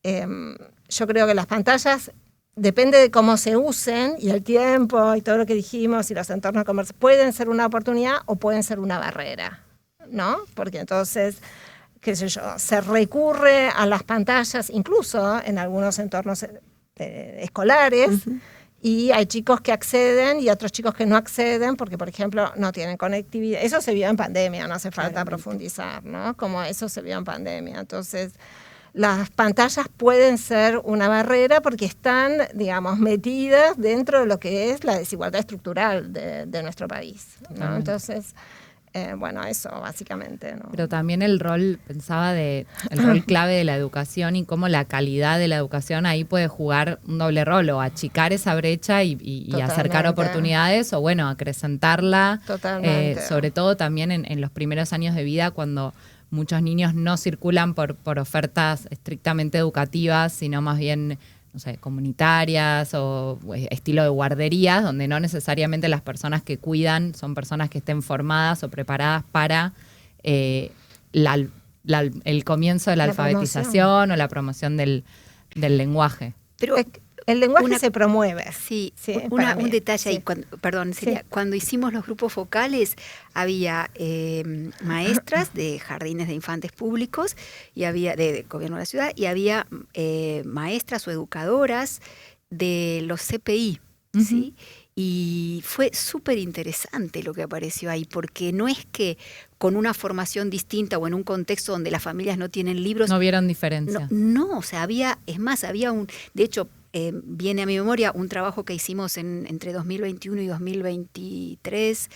yo creo que las pantallas, depende de cómo se usen y el tiempo y todo lo que dijimos y los entornos comerciales, pueden ser una oportunidad o pueden ser una barrera, ¿no? Porque entonces, qué sé yo, se recurre a las pantallas, incluso en algunos entornos escolares, y hay chicos que acceden y otros chicos que no acceden porque, por ejemplo, no tienen conectividad. Eso se vio en pandemia, no hace falta profundizar, ¿no? Como eso se vio en pandemia. Entonces, las pantallas pueden ser una barrera porque están, digamos, metidas dentro de lo que es la desigualdad estructural de nuestro país, ¿no? Entonces, eso básicamente, ¿no? Pero también el rol clave de la educación y cómo la calidad de la educación ahí puede jugar un doble rol, o achicar esa brecha y acercar oportunidades, o acrecentarla, sobre todo también en los primeros años de vida, cuando muchos niños no circulan por ofertas estrictamente educativas, sino más bien, no sé, comunitarias o estilo de guarderías, donde no necesariamente las personas que cuidan son personas que estén formadas o preparadas para el comienzo de la alfabetización o la promoción del lenguaje. Pero el lenguaje se promueve. Sí, un detalle ahí. Cuando hicimos los grupos focales, había maestras de jardines de infantes públicos y había de gobierno de la ciudad, y había maestras o educadoras de los CPI, ¿sí? Y fue súper interesante lo que apareció ahí, porque no es que con una formación distinta o en un contexto donde las familias no tienen libros... No vieron diferencia. No, o sea, había de hecho, viene a mi memoria un trabajo que hicimos entre 2021 y 2023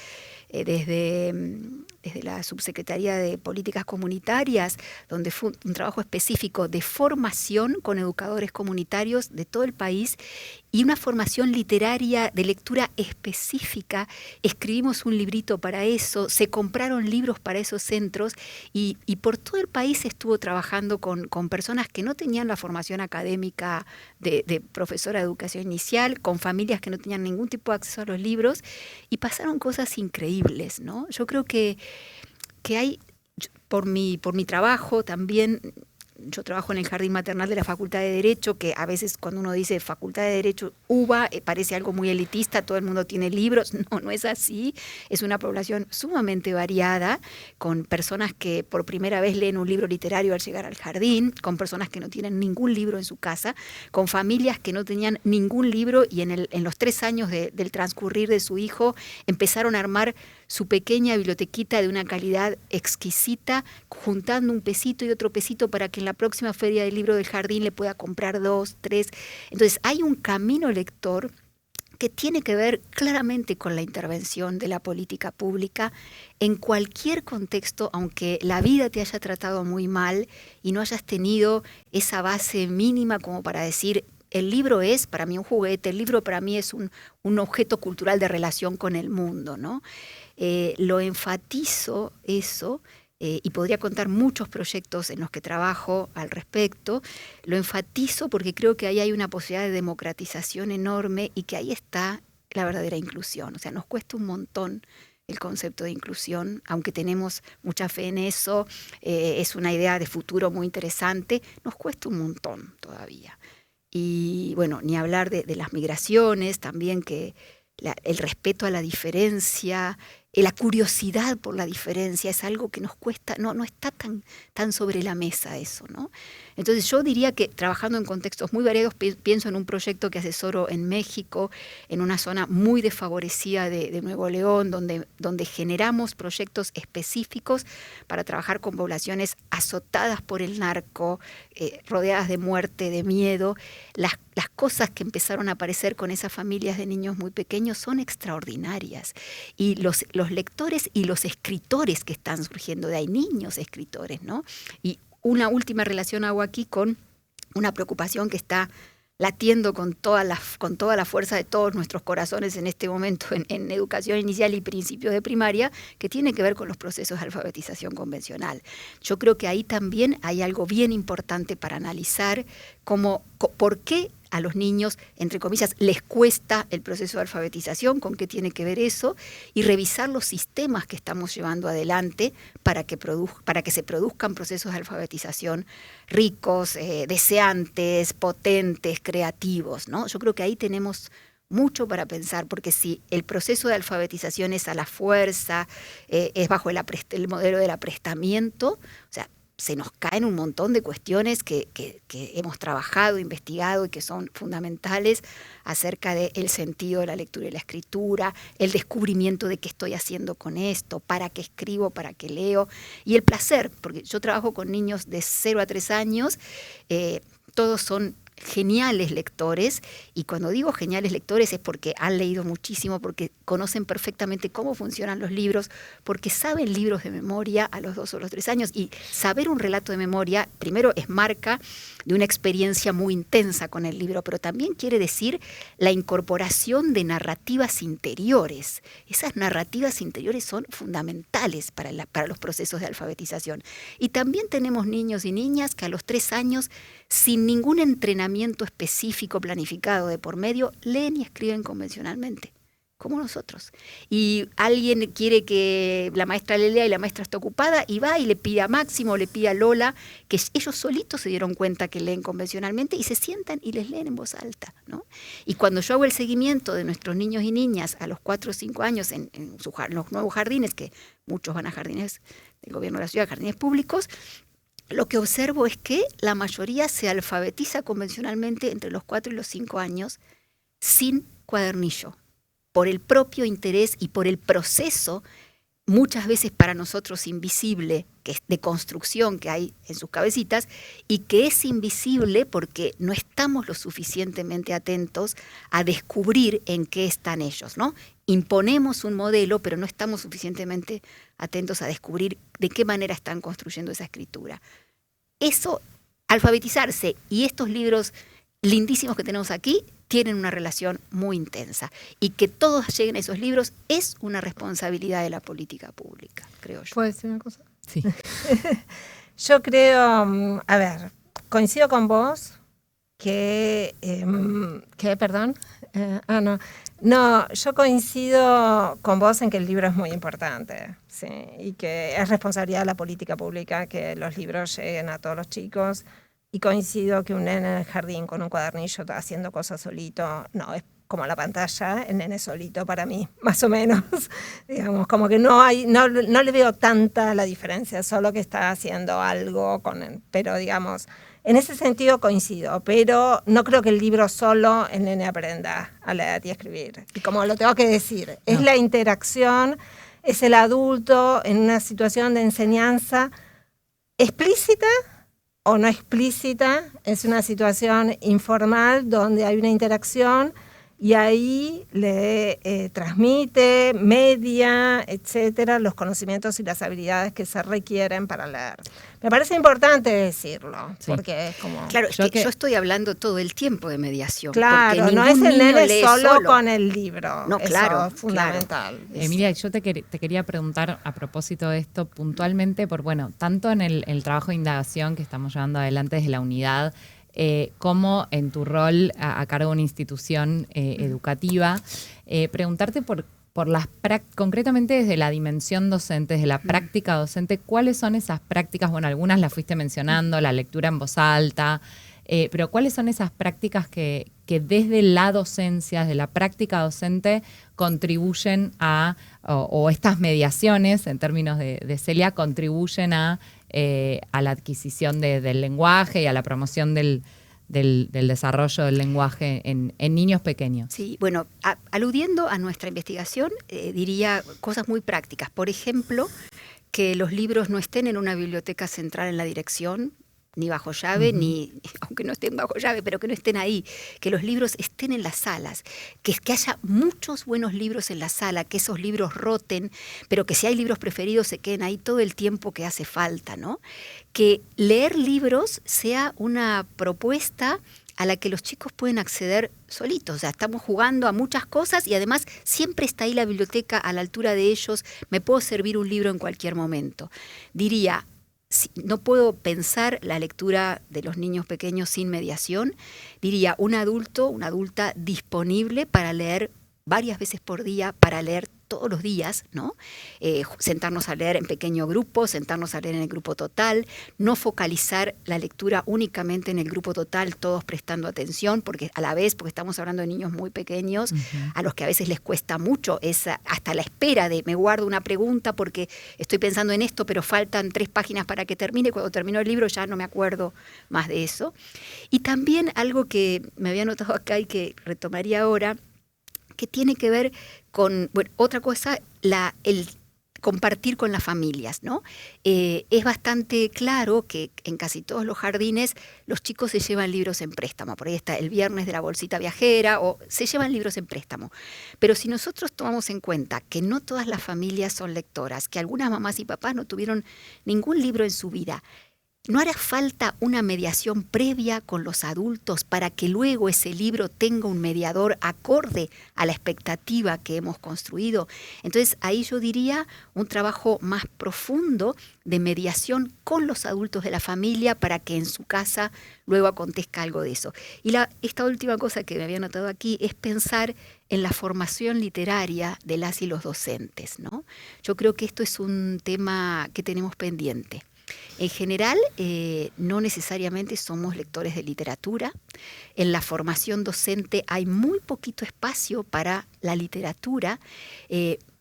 desde la Subsecretaría de Políticas Comunitarias, donde fue un trabajo específico de formación con educadores comunitarios de todo el país y una formación literaria de lectura específica. Escribimos un librito para eso, se compraron libros para esos centros y por todo el país se estuvo trabajando con personas que no tenían la formación académica de profesora de educación inicial, con familias que no tenían ningún tipo de acceso a los libros, y pasaron cosas increíbles, ¿no? Yo creo que hay, por mi trabajo también, yo trabajo en el Jardín Maternal de la Facultad de Derecho, que a veces cuando uno dice Facultad de Derecho, UBA, parece algo muy elitista, todo el mundo tiene libros. No es así. Es una población sumamente variada, con personas que por primera vez leen un libro literario al llegar al jardín, con personas que no tienen ningún libro en su casa, con familias que no tenían ningún libro y en los 3 años del transcurrir de su hijo empezaron a armar su pequeña bibliotequita de una calidad exquisita, juntando un pesito y otro pesito para que en la próxima feria del libro del jardín le pueda comprar 2, 3. Entonces hay un camino lector que tiene que ver claramente con la intervención de la política pública en cualquier contexto, aunque la vida te haya tratado muy mal y no hayas tenido esa base mínima como para decir: el libro es para mí un juguete, el libro para mí es un objeto cultural de relación con el mundo, ¿no? Lo enfatizo eso, y podría contar muchos proyectos en los que trabajo al respecto. Lo enfatizo porque creo que ahí hay una posibilidad de democratización enorme y que ahí está la verdadera inclusión. O sea, nos cuesta un montón el concepto de inclusión, aunque tenemos mucha fe en eso, es una idea de futuro muy interesante, nos cuesta un montón todavía. Y bueno, ni hablar de las migraciones también, que el respeto a la diferencia, la curiosidad por la diferencia es algo que nos cuesta, no está tan sobre la mesa eso, ¿no? Entonces yo diría que trabajando en contextos muy variados, pienso en un proyecto que asesoro en México, en una zona muy desfavorecida de Nuevo León, donde generamos proyectos específicos para trabajar con poblaciones azotadas por el narco, rodeadas de muerte, de miedo. Las cosas que empezaron a aparecer con esas familias de niños muy pequeños son extraordinarias. Y los lectores y los escritores que están surgiendo de ahí, niños escritores, ¿no? Y una última relación hago aquí con una preocupación que está latiendo con toda la fuerza de todos nuestros corazones en este momento en educación inicial y principios de primaria, que tiene que ver con los procesos de alfabetización convencional. Yo creo que ahí también hay algo bien importante para analizar, como por qué a los niños, entre comillas, les cuesta el proceso de alfabetización, con qué tiene que ver eso, y revisar los sistemas que estamos llevando adelante para que se produzcan procesos de alfabetización ricos, deseantes, potentes, creativos, ¿no? Yo creo que ahí tenemos mucho para pensar, porque si el proceso de alfabetización es a la fuerza, es bajo el modelo del aprestamiento, o sea, se nos caen un montón de cuestiones que hemos trabajado, investigado y que son fundamentales acerca del sentido de la lectura y la escritura, el descubrimiento de qué estoy haciendo con esto, para qué escribo, para qué leo, y el placer, porque yo trabajo con niños de 0 a 3 años, todos son geniales lectores, y cuando digo geniales lectores es porque han leído muchísimo, porque conocen perfectamente cómo funcionan los libros, porque saben libros de memoria a los 2 o los 3 años, y saber un relato de memoria, primero es marca de una experiencia muy intensa con el libro, pero también quiere decir la incorporación de narrativas interiores. Esas narrativas interiores son fundamentales para los procesos de alfabetización. Y también tenemos niños y niñas que a los 3 años, sin ningún entrenamiento específico planificado de por medio, leen y escriben convencionalmente, como nosotros. Y alguien quiere que la maestra le lea y la maestra está ocupada, y va y le pide a Máximo, le pide a Lola, que ellos solitos se dieron cuenta que leen convencionalmente y se sientan y les leen en voz alta, ¿no? Y cuando yo hago el seguimiento de nuestros niños y niñas a los 4 o 5 años en los nuevos jardines, que muchos van a jardines del gobierno de la ciudad, jardines públicos, lo que observo es que la mayoría se alfabetiza convencionalmente entre los 4 y los 5 años sin cuadernillo, por el propio interés y por el proceso, muchas veces para nosotros invisible, que es de construcción que hay en sus cabecitas, y que es invisible porque no estamos lo suficientemente atentos a descubrir en qué están ellos, ¿no? Imponemos un modelo, pero no estamos suficientemente atentos a descubrir de qué manera están construyendo esa escritura. Eso, alfabetizarse, y estos libros lindísimos que tenemos aquí tienen una relación muy intensa. Y que todos lleguen a esos libros es una responsabilidad de la política pública, creo yo. ¿Puedo decir una cosa? Sí. Yo creo, a ver, coincido con vos que, perdón, no, yo coincido con vos en que el libro es muy importante, sí, y que es responsabilidad de la política pública que los libros lleguen a todos los chicos, y coincido que un nene en el jardín con un cuadernillo haciendo cosas solito, no, es como la pantalla, el nene solito para mí, más o menos, digamos, como que no le veo tanta la diferencia, solo que está haciendo algo con él, pero digamos, en ese sentido coincido, pero no creo que el libro solo el nene aprenda a leer y escribir. Y como lo tengo que decir, es la interacción, es el adulto en una situación de enseñanza explícita o no explícita, es una situación informal donde hay una interacción y ahí le transmite, media, etcétera, los conocimientos y las habilidades que se requieren para leer. Me parece importante decirlo, sí, porque es como... Claro, yo estoy hablando todo el tiempo de mediación. Claro, no es el nene solo con el libro. No, claro. Eso es fundamental. Claro. Emilia, yo te quería preguntar a propósito de esto puntualmente, tanto en el trabajo de indagación que estamos llevando adelante desde la unidad, como en tu rol a cargo de una institución educativa, preguntarte por concretamente desde la dimensión docente, desde la práctica docente, ¿cuáles son esas prácticas? Bueno, algunas las fuiste mencionando, la lectura en voz alta, pero ¿cuáles son esas prácticas que desde la docencia, desde la práctica docente, contribuyen o estas mediaciones, en términos de Celia, contribuyen a la adquisición del lenguaje y a la promoción del desarrollo del lenguaje en niños pequeños? Sí, bueno, aludiendo a nuestra investigación, diría cosas muy prácticas. Por ejemplo, que los libros no estén en una biblioteca central en la dirección, ni bajo llave, ni aunque no estén bajo llave, pero que no estén ahí, que los libros estén en las salas, que haya muchos buenos libros en la sala, que esos libros roten, pero que si hay libros preferidos se queden ahí todo el tiempo que hace falta, ¿no? Que leer libros sea una propuesta a la que los chicos pueden acceder solitos. O sea, estamos jugando a muchas cosas y además siempre está ahí la biblioteca a la altura de ellos, me puedo servir un libro en cualquier momento. Diría, no puedo pensar la lectura de los niños pequeños sin mediación. Diría, un adulto, una adulta disponible para leer varias veces por día, para leer todos los días, ¿no? Sentarnos a leer en pequeño grupo, sentarnos a leer en el grupo total, no focalizar la lectura únicamente en el grupo total, todos prestando atención, porque estamos hablando de niños muy pequeños, a los que a veces les cuesta mucho, hasta la espera de me guardo una pregunta porque estoy pensando en esto, pero faltan 3 páginas para que termine, cuando termino el libro ya no me acuerdo más de eso. Y también algo que me había notado acá y que retomaría ahora, que tiene que ver con, otra cosa, compartir con las familias, ¿no? Es bastante claro que en casi todos los jardines los chicos se llevan libros en préstamo. Por ahí está el viernes de la bolsita viajera, o se llevan libros en préstamo. Pero si nosotros tomamos en cuenta que no todas las familias son lectoras, que algunas mamás y papás no tuvieron ningún libro en su vida, ¿no hará falta una mediación previa con los adultos para que luego ese libro tenga un mediador acorde a la expectativa que hemos construido? Entonces ahí yo diría un trabajo más profundo de mediación con los adultos de la familia para que en su casa luego acontezca algo de eso. Y esta última cosa que me había notado aquí es pensar en la formación literaria de las y los docentes, ¿no? Yo creo que esto es un tema que tenemos pendiente. En general, no necesariamente somos lectores de literatura. En la formación docente hay muy poquito espacio para la literatura.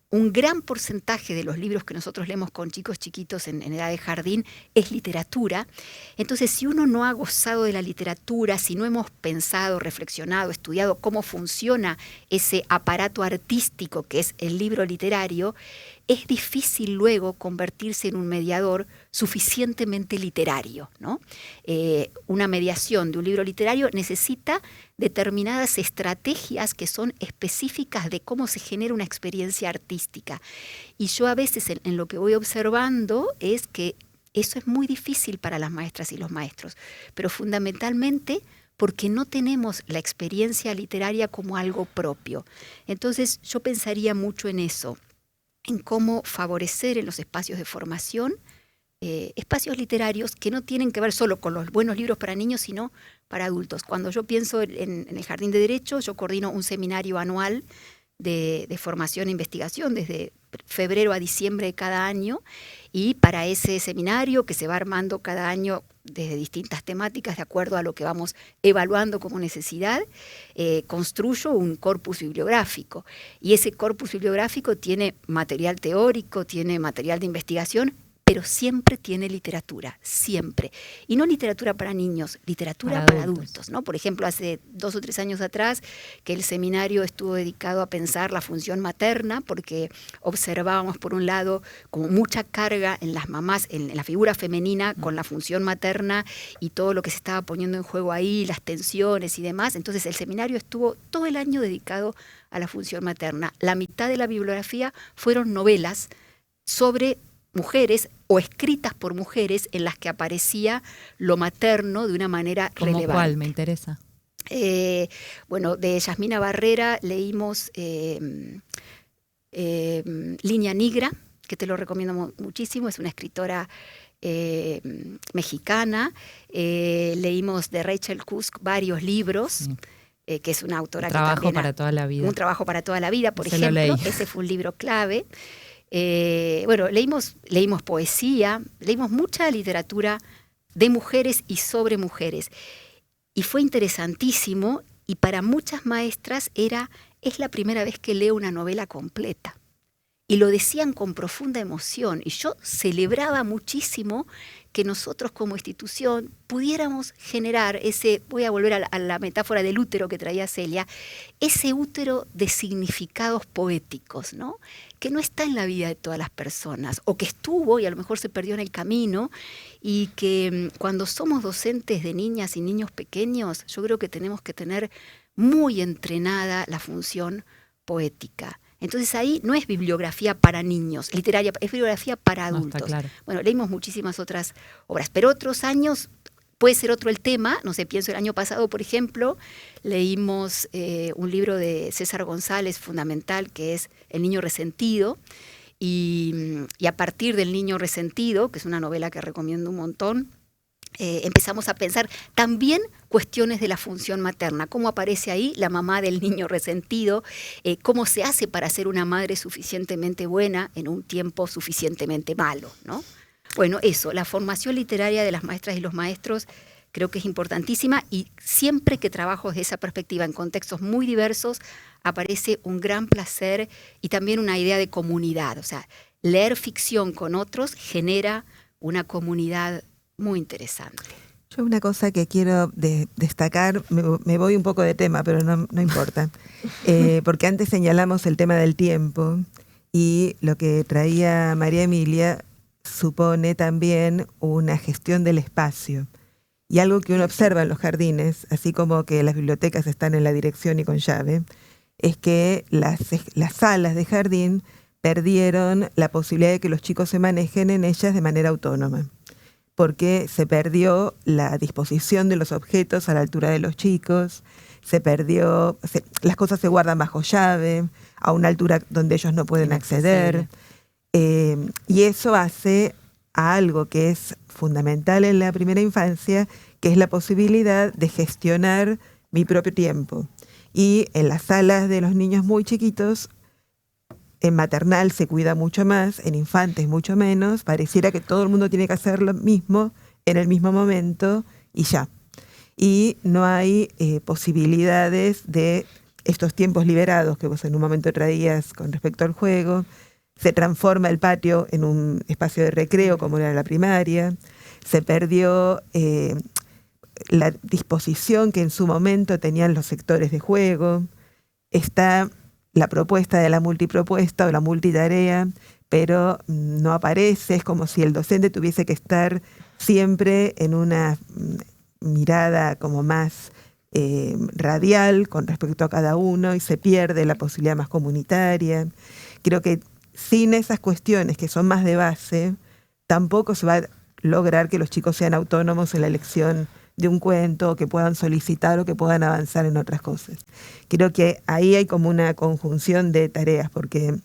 Un gran porcentaje de los libros que nosotros leemos con chicos chiquitos en edad de jardín es literatura. Entonces, si uno no ha gozado de la literatura, si no hemos pensado, reflexionado, estudiado cómo funciona ese aparato artístico que es el libro literario, es difícil luego convertirse en un mediador suficientemente literario, ¿no? Una mediación de un libro literario necesita determinadas estrategias que son específicas de cómo se genera una experiencia artística. Y yo a veces en lo que voy observando es que eso es muy difícil para las maestras y los maestros, pero fundamentalmente porque no tenemos la experiencia literaria como algo propio. Entonces yo pensaría mucho en eso, en cómo favorecer en los espacios de formación espacios literarios que no tienen que ver solo con los buenos libros para niños, sino para adultos. Cuando yo pienso en el Jardín de Derecho, yo coordino un seminario anual de formación e investigación desde febrero a diciembre de cada año, y para ese seminario que se va armando cada año desde distintas temáticas de acuerdo a lo que vamos evaluando como necesidad, construyo un corpus bibliográfico, y ese corpus bibliográfico tiene material teórico, tiene material de investigación, pero siempre tiene literatura, siempre. Y no literatura para niños, literatura para adultos, ¿no? Por ejemplo, hace 2 o 3 años atrás, que el seminario estuvo dedicado a pensar la función materna, porque observábamos, por un lado, como mucha carga en las mamás, en la figura femenina, con la función materna y todo lo que se estaba poniendo en juego ahí, las tensiones y demás. Entonces, el seminario estuvo todo el año dedicado a la función materna. La mitad de la bibliografía fueron novelas sobre mujeres o escritas por mujeres en las que aparecía lo materno de una manera relevante. ¿Cómo cuál? Me interesa. Bueno, de Yasmina Barrera leímos Línea Negra, que te lo recomiendo muchísimo, es una escritora mexicana. Leímos de Rachel Cusk varios libros. Que es una autora que también... Un trabajo para toda la vida, por ejemplo. Ese fue un libro clave. Bueno, leímos poesía, leímos mucha literatura de mujeres y sobre mujeres. Y fue interesantísimo, y para muchas maestras es la primera vez que leo una novela completa. Y lo decían con profunda emoción, y yo celebraba muchísimo que nosotros como institución pudiéramos generar voy a volver a la metáfora del útero que traía Celia, ese útero de significados poéticos, ¿no? Que no está en la vida de todas las personas, o que estuvo y a lo mejor se perdió en el camino, y que cuando somos docentes de niñas y niños pequeños, yo creo que tenemos que tener muy entrenada la función poética. Entonces ahí no es bibliografía para niños, literaria, es bibliografía para adultos. No, claro. Bueno, leímos muchísimas otras obras, pero otros años puede ser otro el tema. No sé, pienso el año pasado, por ejemplo, leímos un libro de César González, fundamental, que es El niño resentido, y a partir del niño resentido, que es una novela que recomiendo un montón, empezamos a pensar también cuestiones de la función materna, cómo aparece ahí la mamá del niño resentido, cómo se hace para ser una madre suficientemente buena en un tiempo suficientemente malo, ¿no? Bueno, eso, la formación literaria de las maestras y los maestros creo que es importantísima, y siempre que trabajo desde esa perspectiva en contextos muy diversos aparece un gran placer y también una idea de comunidad. O sea, leer ficción con otros genera una comunidad muy interesante. Yo una cosa que quiero destacar, me voy un poco de tema, pero no importa, porque antes señalamos el tema del tiempo, Y lo que traía María Emilia supone también una gestión del espacio. Y algo que uno observa en los jardines, así como que las bibliotecas están en la dirección y con llave, es que las salas de jardín perdieron la posibilidad de que los chicos se manejen en ellas de manera autónoma, porque se perdió la disposición de los objetos a la altura de los chicos, las cosas se guardan bajo llave, a una altura donde ellos no pueden acceder, y eso hace a algo que es fundamental en la primera infancia, que es la posibilidad de gestionar mi propio tiempo. Y en las salas de los niños muy chiquitos, en maternal se cuida mucho más, en infantes mucho menos, pareciera que todo el mundo tiene que hacer lo mismo en el mismo momento y ya. Y no hay posibilidades de estos tiempos liberados que vos en un momento traías con respecto al juego. Se transforma el patio en un espacio de recreo como era la primaria. Se perdió la disposición que en su momento tenían los sectores de juego. Está la propuesta de la multipropuesta o la multitarea, pero no aparece. Es como si el docente tuviese que estar siempre en una mirada como más radial con respecto a cada uno y se pierde la posibilidad más comunitaria. Creo que sin esas cuestiones que son más de base, tampoco se va a lograr que los chicos sean autónomos en la elección de un cuento, que puedan solicitar o que puedan avanzar en otras cosas. Creo que ahí hay como una conjunción de tareas, porque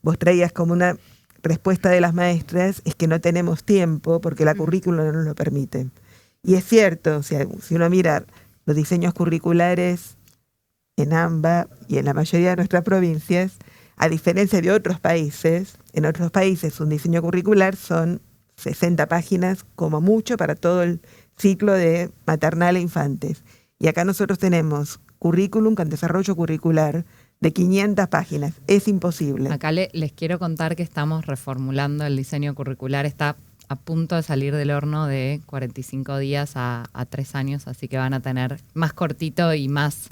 vos traías como una respuesta de las maestras, es que no tenemos tiempo porque la currícula no nos lo permite. Y es cierto, o sea, si uno mira los diseños curriculares en AMBA y en la mayoría de nuestras provincias, a diferencia de otros países, en otros países un diseño curricular son 60 páginas como mucho para todo el ciclo de maternal e infantes. Y acá nosotros tenemos currículum con desarrollo curricular de 500 páginas. Es imposible. Acá les quiero contar que estamos reformulando el diseño curricular. Está a punto de salir del horno de 45 días a 3 años, así que van a tener más cortito y más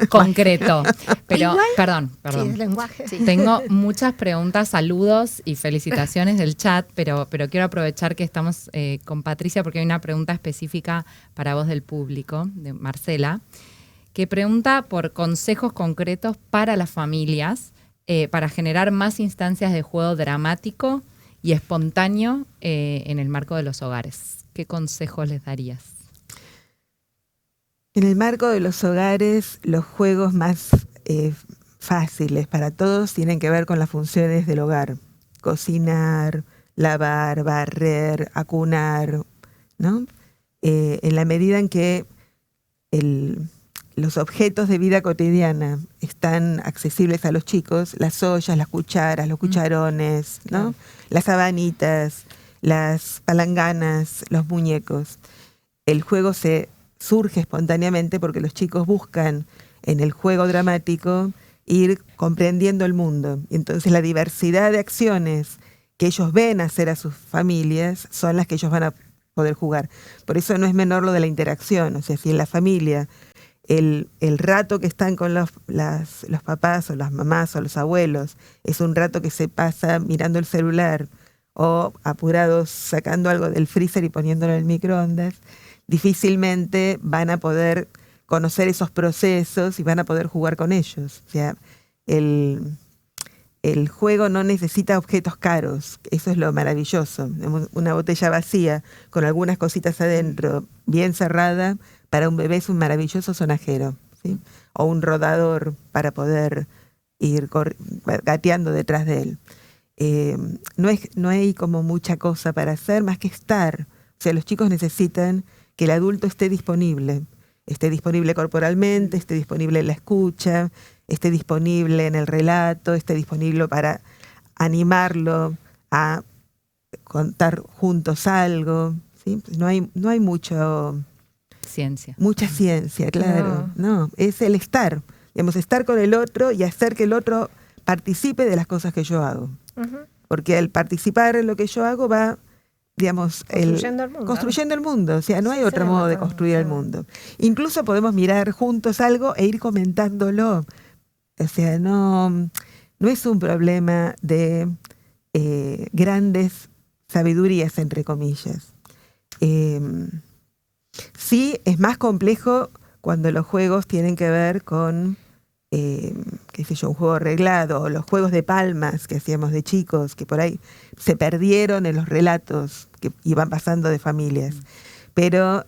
concreto. Pero, Igual, perdón. Sí, el lenguaje. Sí. Tengo muchas preguntas, saludos y felicitaciones del chat, pero quiero aprovechar que estamos con Patricia porque hay una pregunta específica para vos del público, de Marcela, que pregunta por consejos concretos para las familias para generar más instancias de juego dramático y espontáneo en el marco de los hogares. ¿Qué consejos les darías? En el marco de los hogares, los juegos más fáciles para todos tienen que ver con las funciones del hogar. Cocinar, lavar, barrer, acunar, ¿no? En la medida en que los objetos de vida cotidiana están accesibles a los chicos, las ollas, las cucharas, los cucharones, ¿no? Claro. Las sabanitas, las palanganas, los muñecos. El juego surge espontáneamente porque los chicos buscan en el juego dramático ir comprendiendo el mundo. Y entonces la diversidad de acciones que ellos ven hacer a sus familias son las que ellos van a poder jugar. Por eso no es menor lo de la interacción. O sea, si en la familia el rato que están con los papás o las mamás o los abuelos es un rato que se pasa mirando el celular o apurados sacando algo del freezer y poniéndolo en el microondas, difícilmente van a poder conocer esos procesos y van a poder jugar con ellos. O sea, el juego no necesita objetos caros, eso es lo maravilloso. Una botella vacía con algunas cositas adentro, bien cerrada, para un bebé es un maravilloso sonajero, ¿sí? O un rodador para poder ir gateando detrás de él. No hay como mucha cosa para hacer más que estar. O sea, los chicos necesitan que el adulto esté disponible corporalmente, esté disponible en la escucha, esté disponible en el relato, esté disponible para animarlo a contar juntos algo, ¿sí? No hay mucha ciencia, claro. No, es el estar. Digamos, estar con el otro y hacer que el otro participe de las cosas que yo hago. Uh-huh. Porque al participar en lo que yo hago va, digamos, construyendo el mundo. O sea, no hay otro modo de construir el mundo. Incluso podemos mirar juntos algo e ir comentándolo. O sea, no no es un problema de grandes sabidurías, entre comillas. Sí, es más complejo cuando los juegos tienen que ver con, qué sé yo, un juego arreglado, o los juegos de palmas que hacíamos de chicos, que por ahí se perdieron en los relatos que iban pasando de familias. Pero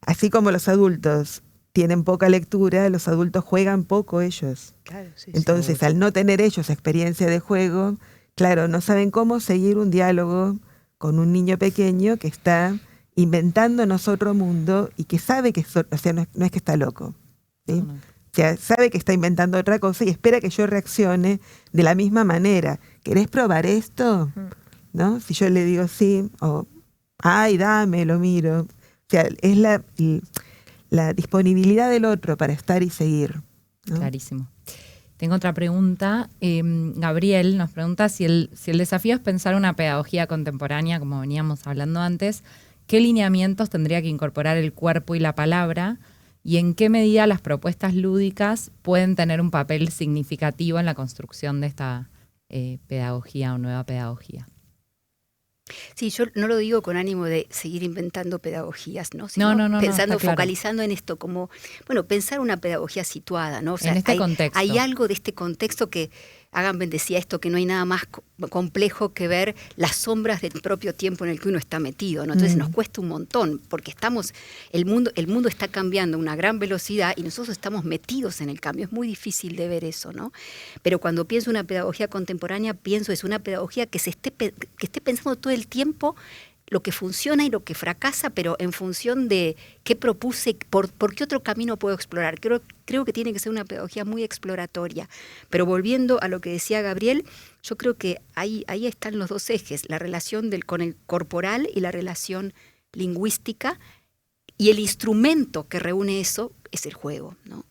así como los adultos tienen poca lectura, los adultos juegan poco ellos. Claro, sí, Entonces, sí. al no tener ellos experiencia de juego, claro, no saben cómo seguir un diálogo con un niño pequeño que está inventándonos otro mundo y que sabe que, o sea, no es que está loco, ¿sí? No. O sea, sabe que está inventando otra cosa y espera que yo reaccione de la misma manera. ¿Querés probar esto? ¿No? Si yo le digo sí, o ay, dame, lo miro. O sea, es la disponibilidad del otro para estar y seguir, ¿no? Clarísimo. Tengo otra pregunta. Gabriel nos pregunta si el desafío es pensar una pedagogía contemporánea, como veníamos hablando antes, ¿qué lineamientos tendría que incorporar el cuerpo y la palabra? ¿Y en qué medida las propuestas lúdicas pueden tener un papel significativo en la construcción de esta pedagogía o nueva pedagogía? Sí, yo no lo digo con ánimo de seguir inventando pedagogías, ¿no? Sino No, pensando, está claro. focalizando en esto como, bueno, pensar una pedagogía situada, ¿no? O sea, En este contexto. hay algo de este contexto que, Agamben decía esto, que no hay nada más complejo que ver las sombras del propio tiempo en el que uno está metido, ¿no? Entonces nos cuesta un montón, porque el mundo está cambiando a una gran velocidad y nosotros estamos metidos en el cambio. Es muy difícil de ver eso, ¿no? Pero cuando pienso una pedagogía contemporánea, pienso es una pedagogía que esté pensando todo el tiempo lo que funciona y lo que fracasa, pero en función de qué propuse, por qué otro camino puedo explorar. Creo que tiene que ser una pedagogía muy exploratoria. Pero volviendo a lo que decía Gabriel, yo creo que ahí están los dos ejes, la relación con el corporal y la relación lingüística, y el instrumento que reúne eso es el juego, ¿no?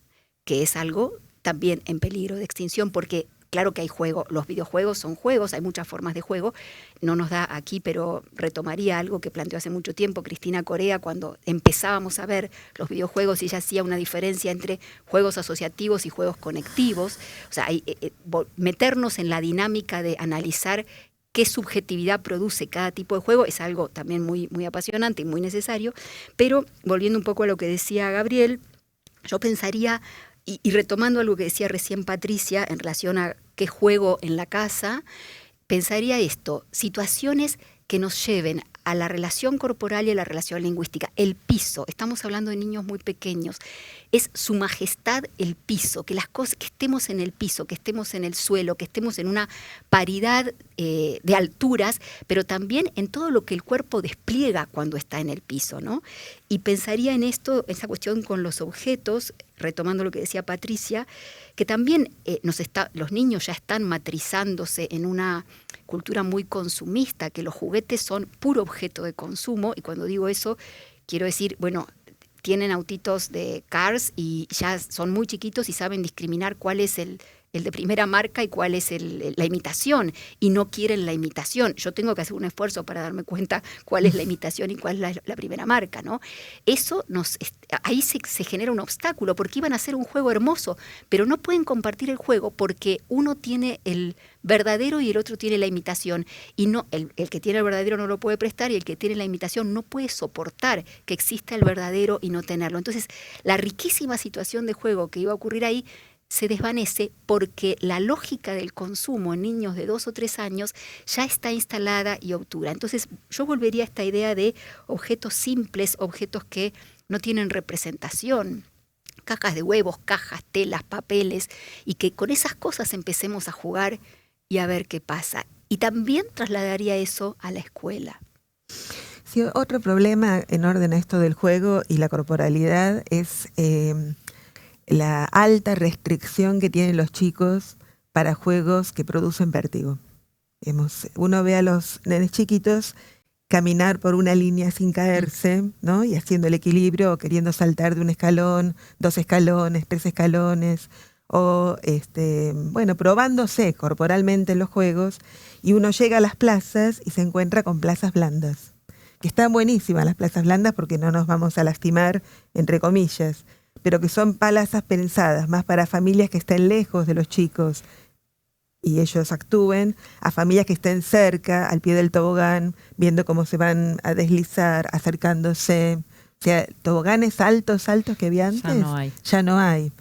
Que es algo también en peligro de extinción, porque claro que hay juego, los videojuegos son juegos, hay muchas formas de juego, no nos da aquí, pero retomaría algo que planteó hace mucho tiempo Cristina Corea cuando empezábamos a ver los videojuegos y ella hacía una diferencia entre juegos asociativos y juegos conectivos, o sea, meternos en la dinámica de analizar qué subjetividad produce cada tipo de juego es algo también muy, muy apasionante y muy necesario, pero volviendo un poco a lo que decía Gabriel, yo pensaría, y retomando algo que decía recién Patricia en relación a qué juego en la casa, pensaría esto, situaciones que nos lleven a la relación corporal y a la relación lingüística. El piso, estamos hablando de niños muy pequeños, es su majestad el piso, que las cosas, que estemos en el piso, que estemos en el suelo, que estemos en una paridad de alturas, pero también en todo lo que el cuerpo despliega cuando está en el piso, ¿no? Y pensaría en esto, esa cuestión con los objetos, retomando lo que decía Patricia, que también los niños ya están matrizándose en una cultura muy consumista, que los juguetes son puro objeto de consumo, y cuando digo eso, quiero decir, bueno, tienen autitos de Cars y ya son muy chiquitos y saben discriminar cuál es el de primera marca y cuál es la imitación, y no quieren la imitación. Yo tengo que hacer un esfuerzo para darme cuenta cuál es la imitación y cuál es la primera marca, ¿no? Eso ahí se genera un obstáculo, porque iban a hacer un juego hermoso, pero no pueden compartir el juego porque uno tiene el verdadero y el otro tiene la imitación, y no el que tiene el verdadero no lo puede prestar, y el que tiene la imitación no puede soportar que exista el verdadero y no tenerlo. Entonces, la riquísima situación de juego que iba a ocurrir ahí se desvanece porque la lógica del consumo en niños de 2 o 3 años ya está instalada y obtura. Entonces yo volvería a esta idea de objetos simples, objetos que no tienen representación, cajas de huevos, cajas, telas, papeles, y que con esas cosas empecemos a jugar y a ver qué pasa. Y también trasladaría eso a la escuela. Sí, otro problema en orden a esto del juego y la corporalidad es la alta restricción que tienen los chicos para juegos que producen vértigo. Uno ve a los nenes chiquitos caminar por una línea sin caerse, ¿no? Y haciendo el equilibrio, o queriendo saltar de un escalón, 2 escalones, 3 escalones, o probándose corporalmente en los juegos, y uno llega a las plazas y se encuentra con plazas blandas, que están buenísimas las plazas blandas porque no nos vamos a lastimar, entre comillas, pero que son plazas pensadas más para familias que estén lejos de los chicos, y ellos actúen, a familias que estén cerca, al pie del tobogán, viendo cómo se van a deslizar, acercándose. O sea, toboganes altos que había antes, ya no hay.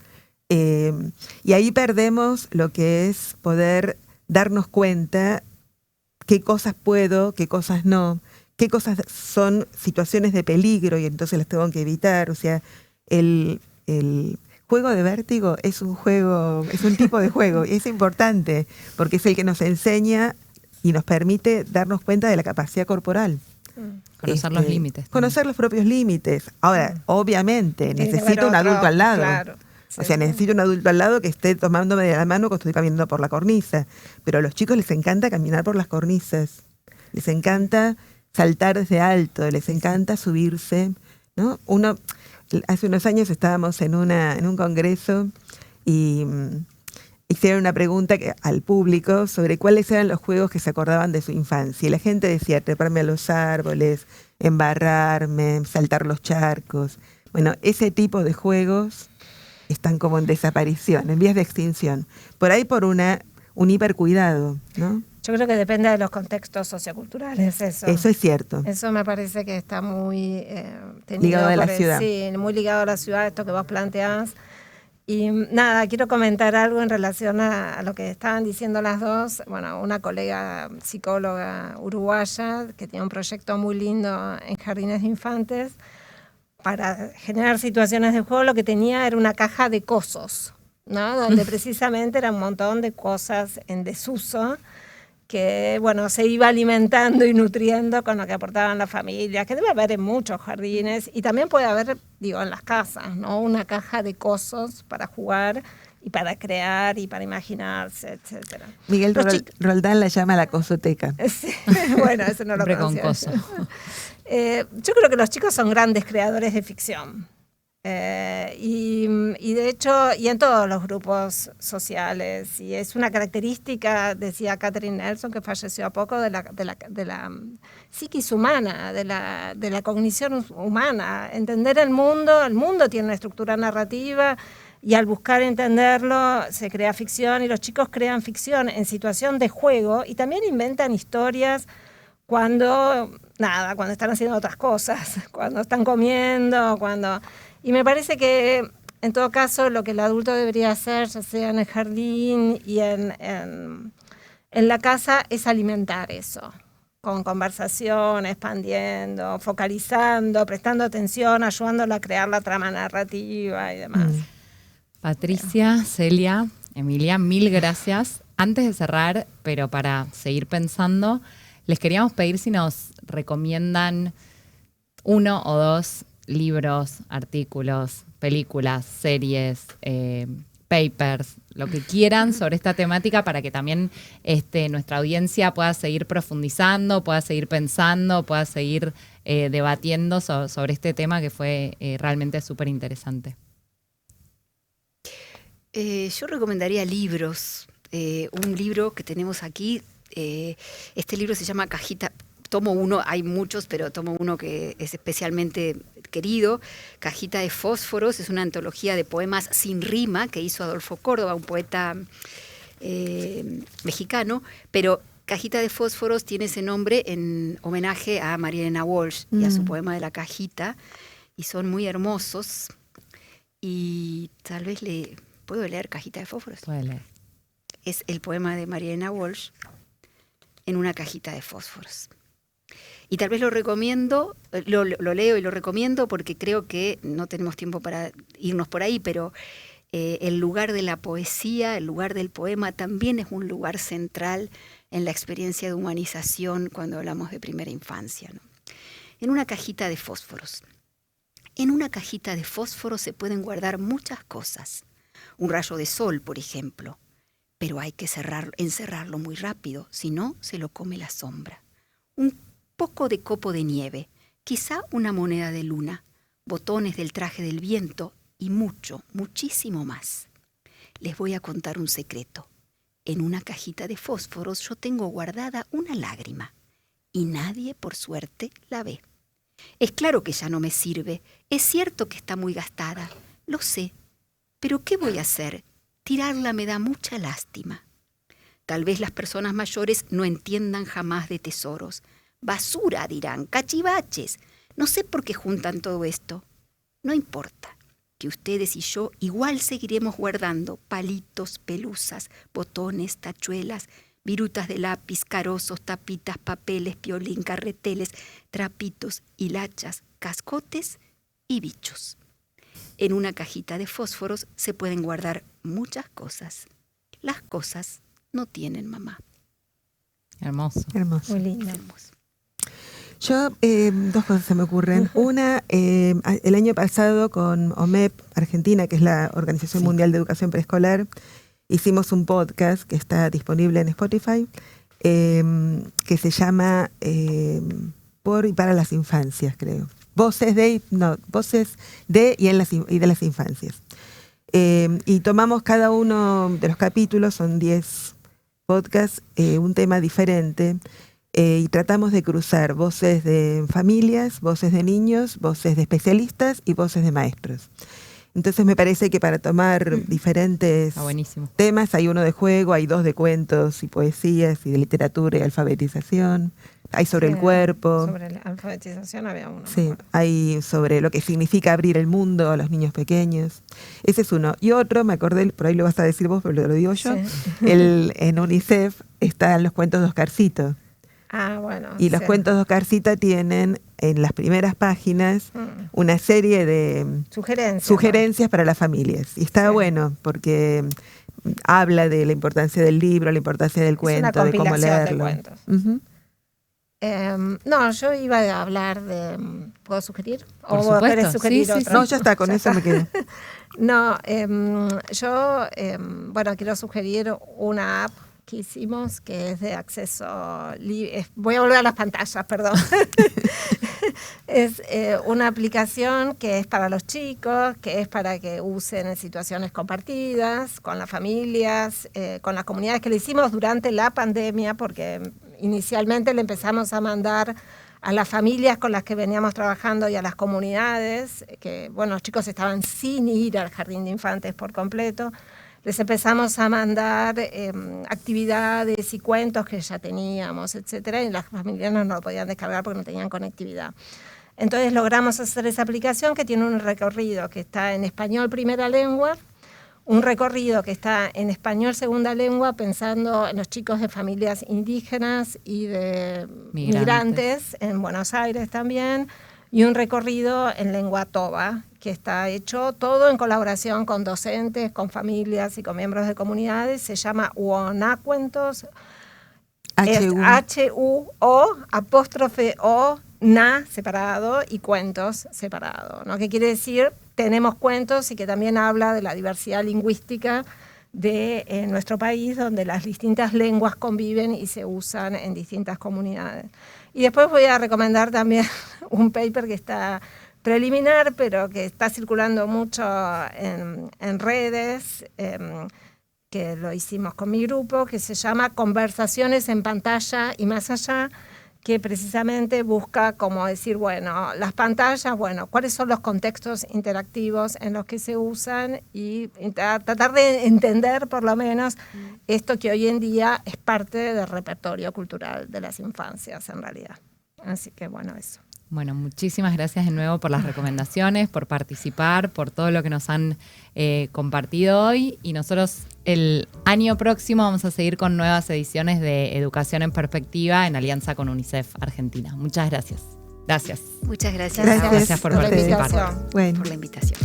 Y ahí perdemos lo que es poder darnos cuenta qué cosas puedo, qué cosas no, qué cosas son situaciones de peligro y entonces las tengo que evitar. O sea, el juego de vértigo es un tipo de juego, y es importante porque es el que nos enseña y nos permite darnos cuenta de la capacidad corporal. Conocer los límites. Conocer los propios límites. Ahora, obviamente, necesito un adulto al lado. Claro. O sea, necesito un adulto al lado que esté tomándome de la mano cuando estoy caminando por la cornisa. Pero a los chicos les encanta caminar por las cornisas. Les encanta saltar desde alto, les encanta subirse, ¿no? Hace unos años estábamos en un congreso y hicieron una pregunta al público sobre cuáles eran los juegos que se acordaban de su infancia. Y la gente decía treparme a los árboles, embarrarme, saltar los charcos. Bueno, ese tipo de juegos están como en desaparición, en vías de extinción. Por ahí por un hipercuidado, ¿no? Yo creo que depende de los contextos socioculturales, eso. Eso es cierto. Eso me parece que está muy ligado a la ciudad. Sí, muy ligado a la ciudad, esto que vos planteás. Y nada, quiero comentar algo en relación a lo que estaban diciendo las dos. Bueno, una colega psicóloga uruguaya que tiene un proyecto muy lindo en jardines de infantes para generar situaciones de juego. Lo que tenía era una caja de cosos, ¿no? Donde precisamente era un montón de cosas en desuso que, bueno, se iba alimentando y nutriendo con lo que aportaban las familias, que debe haber en muchos jardines, y también puede haber, en las casas, ¿no? Una caja de cosos para jugar y para crear y para imaginarse, etcétera. Miguel Roldán la llama la cosoteca. Sí, bueno, eso no lo conocía. Con coso. Yo creo que los chicos son grandes creadores de ficción. Y de hecho, y en todos los grupos sociales, y es una característica, decía Catherine Nelson, que falleció a poco, de la psiquis humana, de la cognición humana. Entender el mundo tiene una estructura narrativa, y al buscar entenderlo se crea ficción, y los chicos crean ficción en situación de juego, y también inventan historias cuando están haciendo otras cosas, cuando están comiendo, Y me parece que, en todo caso, lo que el adulto debería hacer, ya sea en el jardín y en la casa, es alimentar eso, con conversación, expandiendo, focalizando, prestando atención, ayudándolo a crear la trama narrativa y demás. Patricia, Celia, Emilia, mil gracias. Antes de cerrar, pero para seguir pensando, les queríamos pedir si nos recomiendan 1 o 2 libros, artículos, películas, series, papers, lo que quieran sobre esta temática para que también nuestra audiencia pueda seguir profundizando, pueda seguir pensando, pueda seguir debatiendo sobre este tema que fue realmente súper interesante. Yo recomendaría libros. Un libro que tenemos aquí, este libro se llama Cajita. Tomo uno, hay muchos, pero tomo uno que es especialmente querido. Cajita de Fósforos es una antología de poemas sin rima que hizo Adolfo Córdoba, un poeta mexicano, pero Cajita de Fósforos tiene ese nombre en homenaje a María Elena Walsh y a su poema de la cajita, y son muy hermosos. Y tal vez ¿puedo leer Cajita de Fósforos? Puede leer. Es el poema de María Elena Walsh en una cajita de fósforos. Y tal vez lo recomiendo, lo leo y lo recomiendo porque creo que no tenemos tiempo para irnos por ahí, pero el lugar de la poesía, el lugar del poema también es un lugar central en la experiencia de humanización cuando hablamos de primera infancia, ¿no? En una cajita de fósforos. En una cajita de fósforos se pueden guardar muchas cosas. Un rayo de sol, por ejemplo. Pero hay que encerrarlo muy rápido, si no se lo come la sombra. Un poco de copo de nieve, quizá una moneda de luna, botones del traje del viento y muchísimo más. Les voy a contar un secreto. En una cajita de fósforos yo tengo guardada una lágrima y nadie, por suerte, la ve. Es claro que ya no me sirve, es cierto que está muy gastada, lo sé, pero ¿qué voy a hacer? Tirarla me da mucha lástima. Tal vez las personas mayores no entiendan jamás de tesoros. Basura, dirán, cachivaches. No sé por qué juntan todo esto. No importa, que ustedes y yo igual seguiremos guardando palitos, pelusas, botones, tachuelas, virutas de lápiz, carozos, tapitas, papeles, piolín, carreteles, trapitos, hilachas, cascotes y bichos. En una cajita de fósforos se pueden guardar muchas cosas. Las cosas no tienen mamá. Hermoso. Hermoso. Muy linda. Hermoso. Yo, dos cosas se me ocurren. Una, el año pasado con OMEP Argentina, que es la Organización Mundial de Educación Preescolar, hicimos un podcast que está disponible en Spotify, que se llama Por y para las infancias, creo. Voces de y de las infancias. Y tomamos cada uno de los capítulos, son 10 podcasts, un tema diferente. Y tratamos de cruzar voces de familias, voces de niños, voces de especialistas y voces de maestros. Entonces me parece que para tomar diferentes temas, hay uno de juego, hay 2 de cuentos y poesías y de literatura y alfabetización, hay sobre el cuerpo. Sobre la alfabetización había uno. Sí, hay sobre lo que significa abrir el mundo a los niños pequeños. Ese es uno. Y otro, me acordé, por ahí lo vas a decir vos, pero lo digo yo, sí. En UNICEF están los cuentos de Oscarcito. Ah, bueno. Y los cuentos de Oscarcito tienen en las primeras páginas una serie de sugerencias para las familias. Y está bueno porque habla de la importancia del libro, la importancia del cuento, de cómo leerlo. De cuentos. No, yo iba a hablar de... ¿Puedo sugerir? Por supuesto. ¿Querés sugerir sí, otro? No, ya está, con eso me quedo. No, yo quiero sugerir una app que hicimos, que es de acceso libre. Voy a volver a las pantallas, perdón. Es una aplicación que es para los chicos, que es para que usen en situaciones compartidas, con las familias, con las comunidades, que le hicimos durante la pandemia, porque inicialmente le empezamos a mandar a las familias con las que veníamos trabajando y a las comunidades, que los chicos estaban sin ir al jardín de infantes por completo. Les empezamos a mandar actividades y cuentos que ya teníamos, etcétera, y las familias no lo podían descargar porque no tenían conectividad. Entonces logramos hacer esa aplicación que tiene un recorrido que está en español primera lengua, un recorrido que está en español segunda lengua, pensando en los chicos de familias indígenas y de migrantes en Buenos Aires también, y un recorrido en lengua toba, que está hecho todo en colaboración con docentes, con familias y con miembros de comunidades. Se llama Uonacuentos, H-U-O, apóstrofe O, na separado y cuentos separado, ¿no? Que quiere decir, tenemos cuentos, y que también habla de la diversidad lingüística de nuestro país, donde las distintas lenguas conviven y se usan en distintas comunidades. Y después voy a recomendar también un paper que está preliminar, pero que está circulando mucho en redes, que lo hicimos con mi grupo, que se llama Conversaciones en pantalla y más allá, que precisamente busca como decir, las pantallas, cuáles son los contextos interactivos en los que se usan y tratar de entender por lo menos esto que hoy en día es parte del repertorio cultural de las infancias en realidad. Así que eso. Bueno, muchísimas gracias de nuevo por las recomendaciones, por participar, por todo lo que nos han compartido hoy. Y nosotros el año próximo vamos a seguir con nuevas ediciones de Educación en Perspectiva en alianza con UNICEF Argentina. Muchas gracias. Gracias. Muchas gracias. Gracias por participar. Bueno. Por la invitación.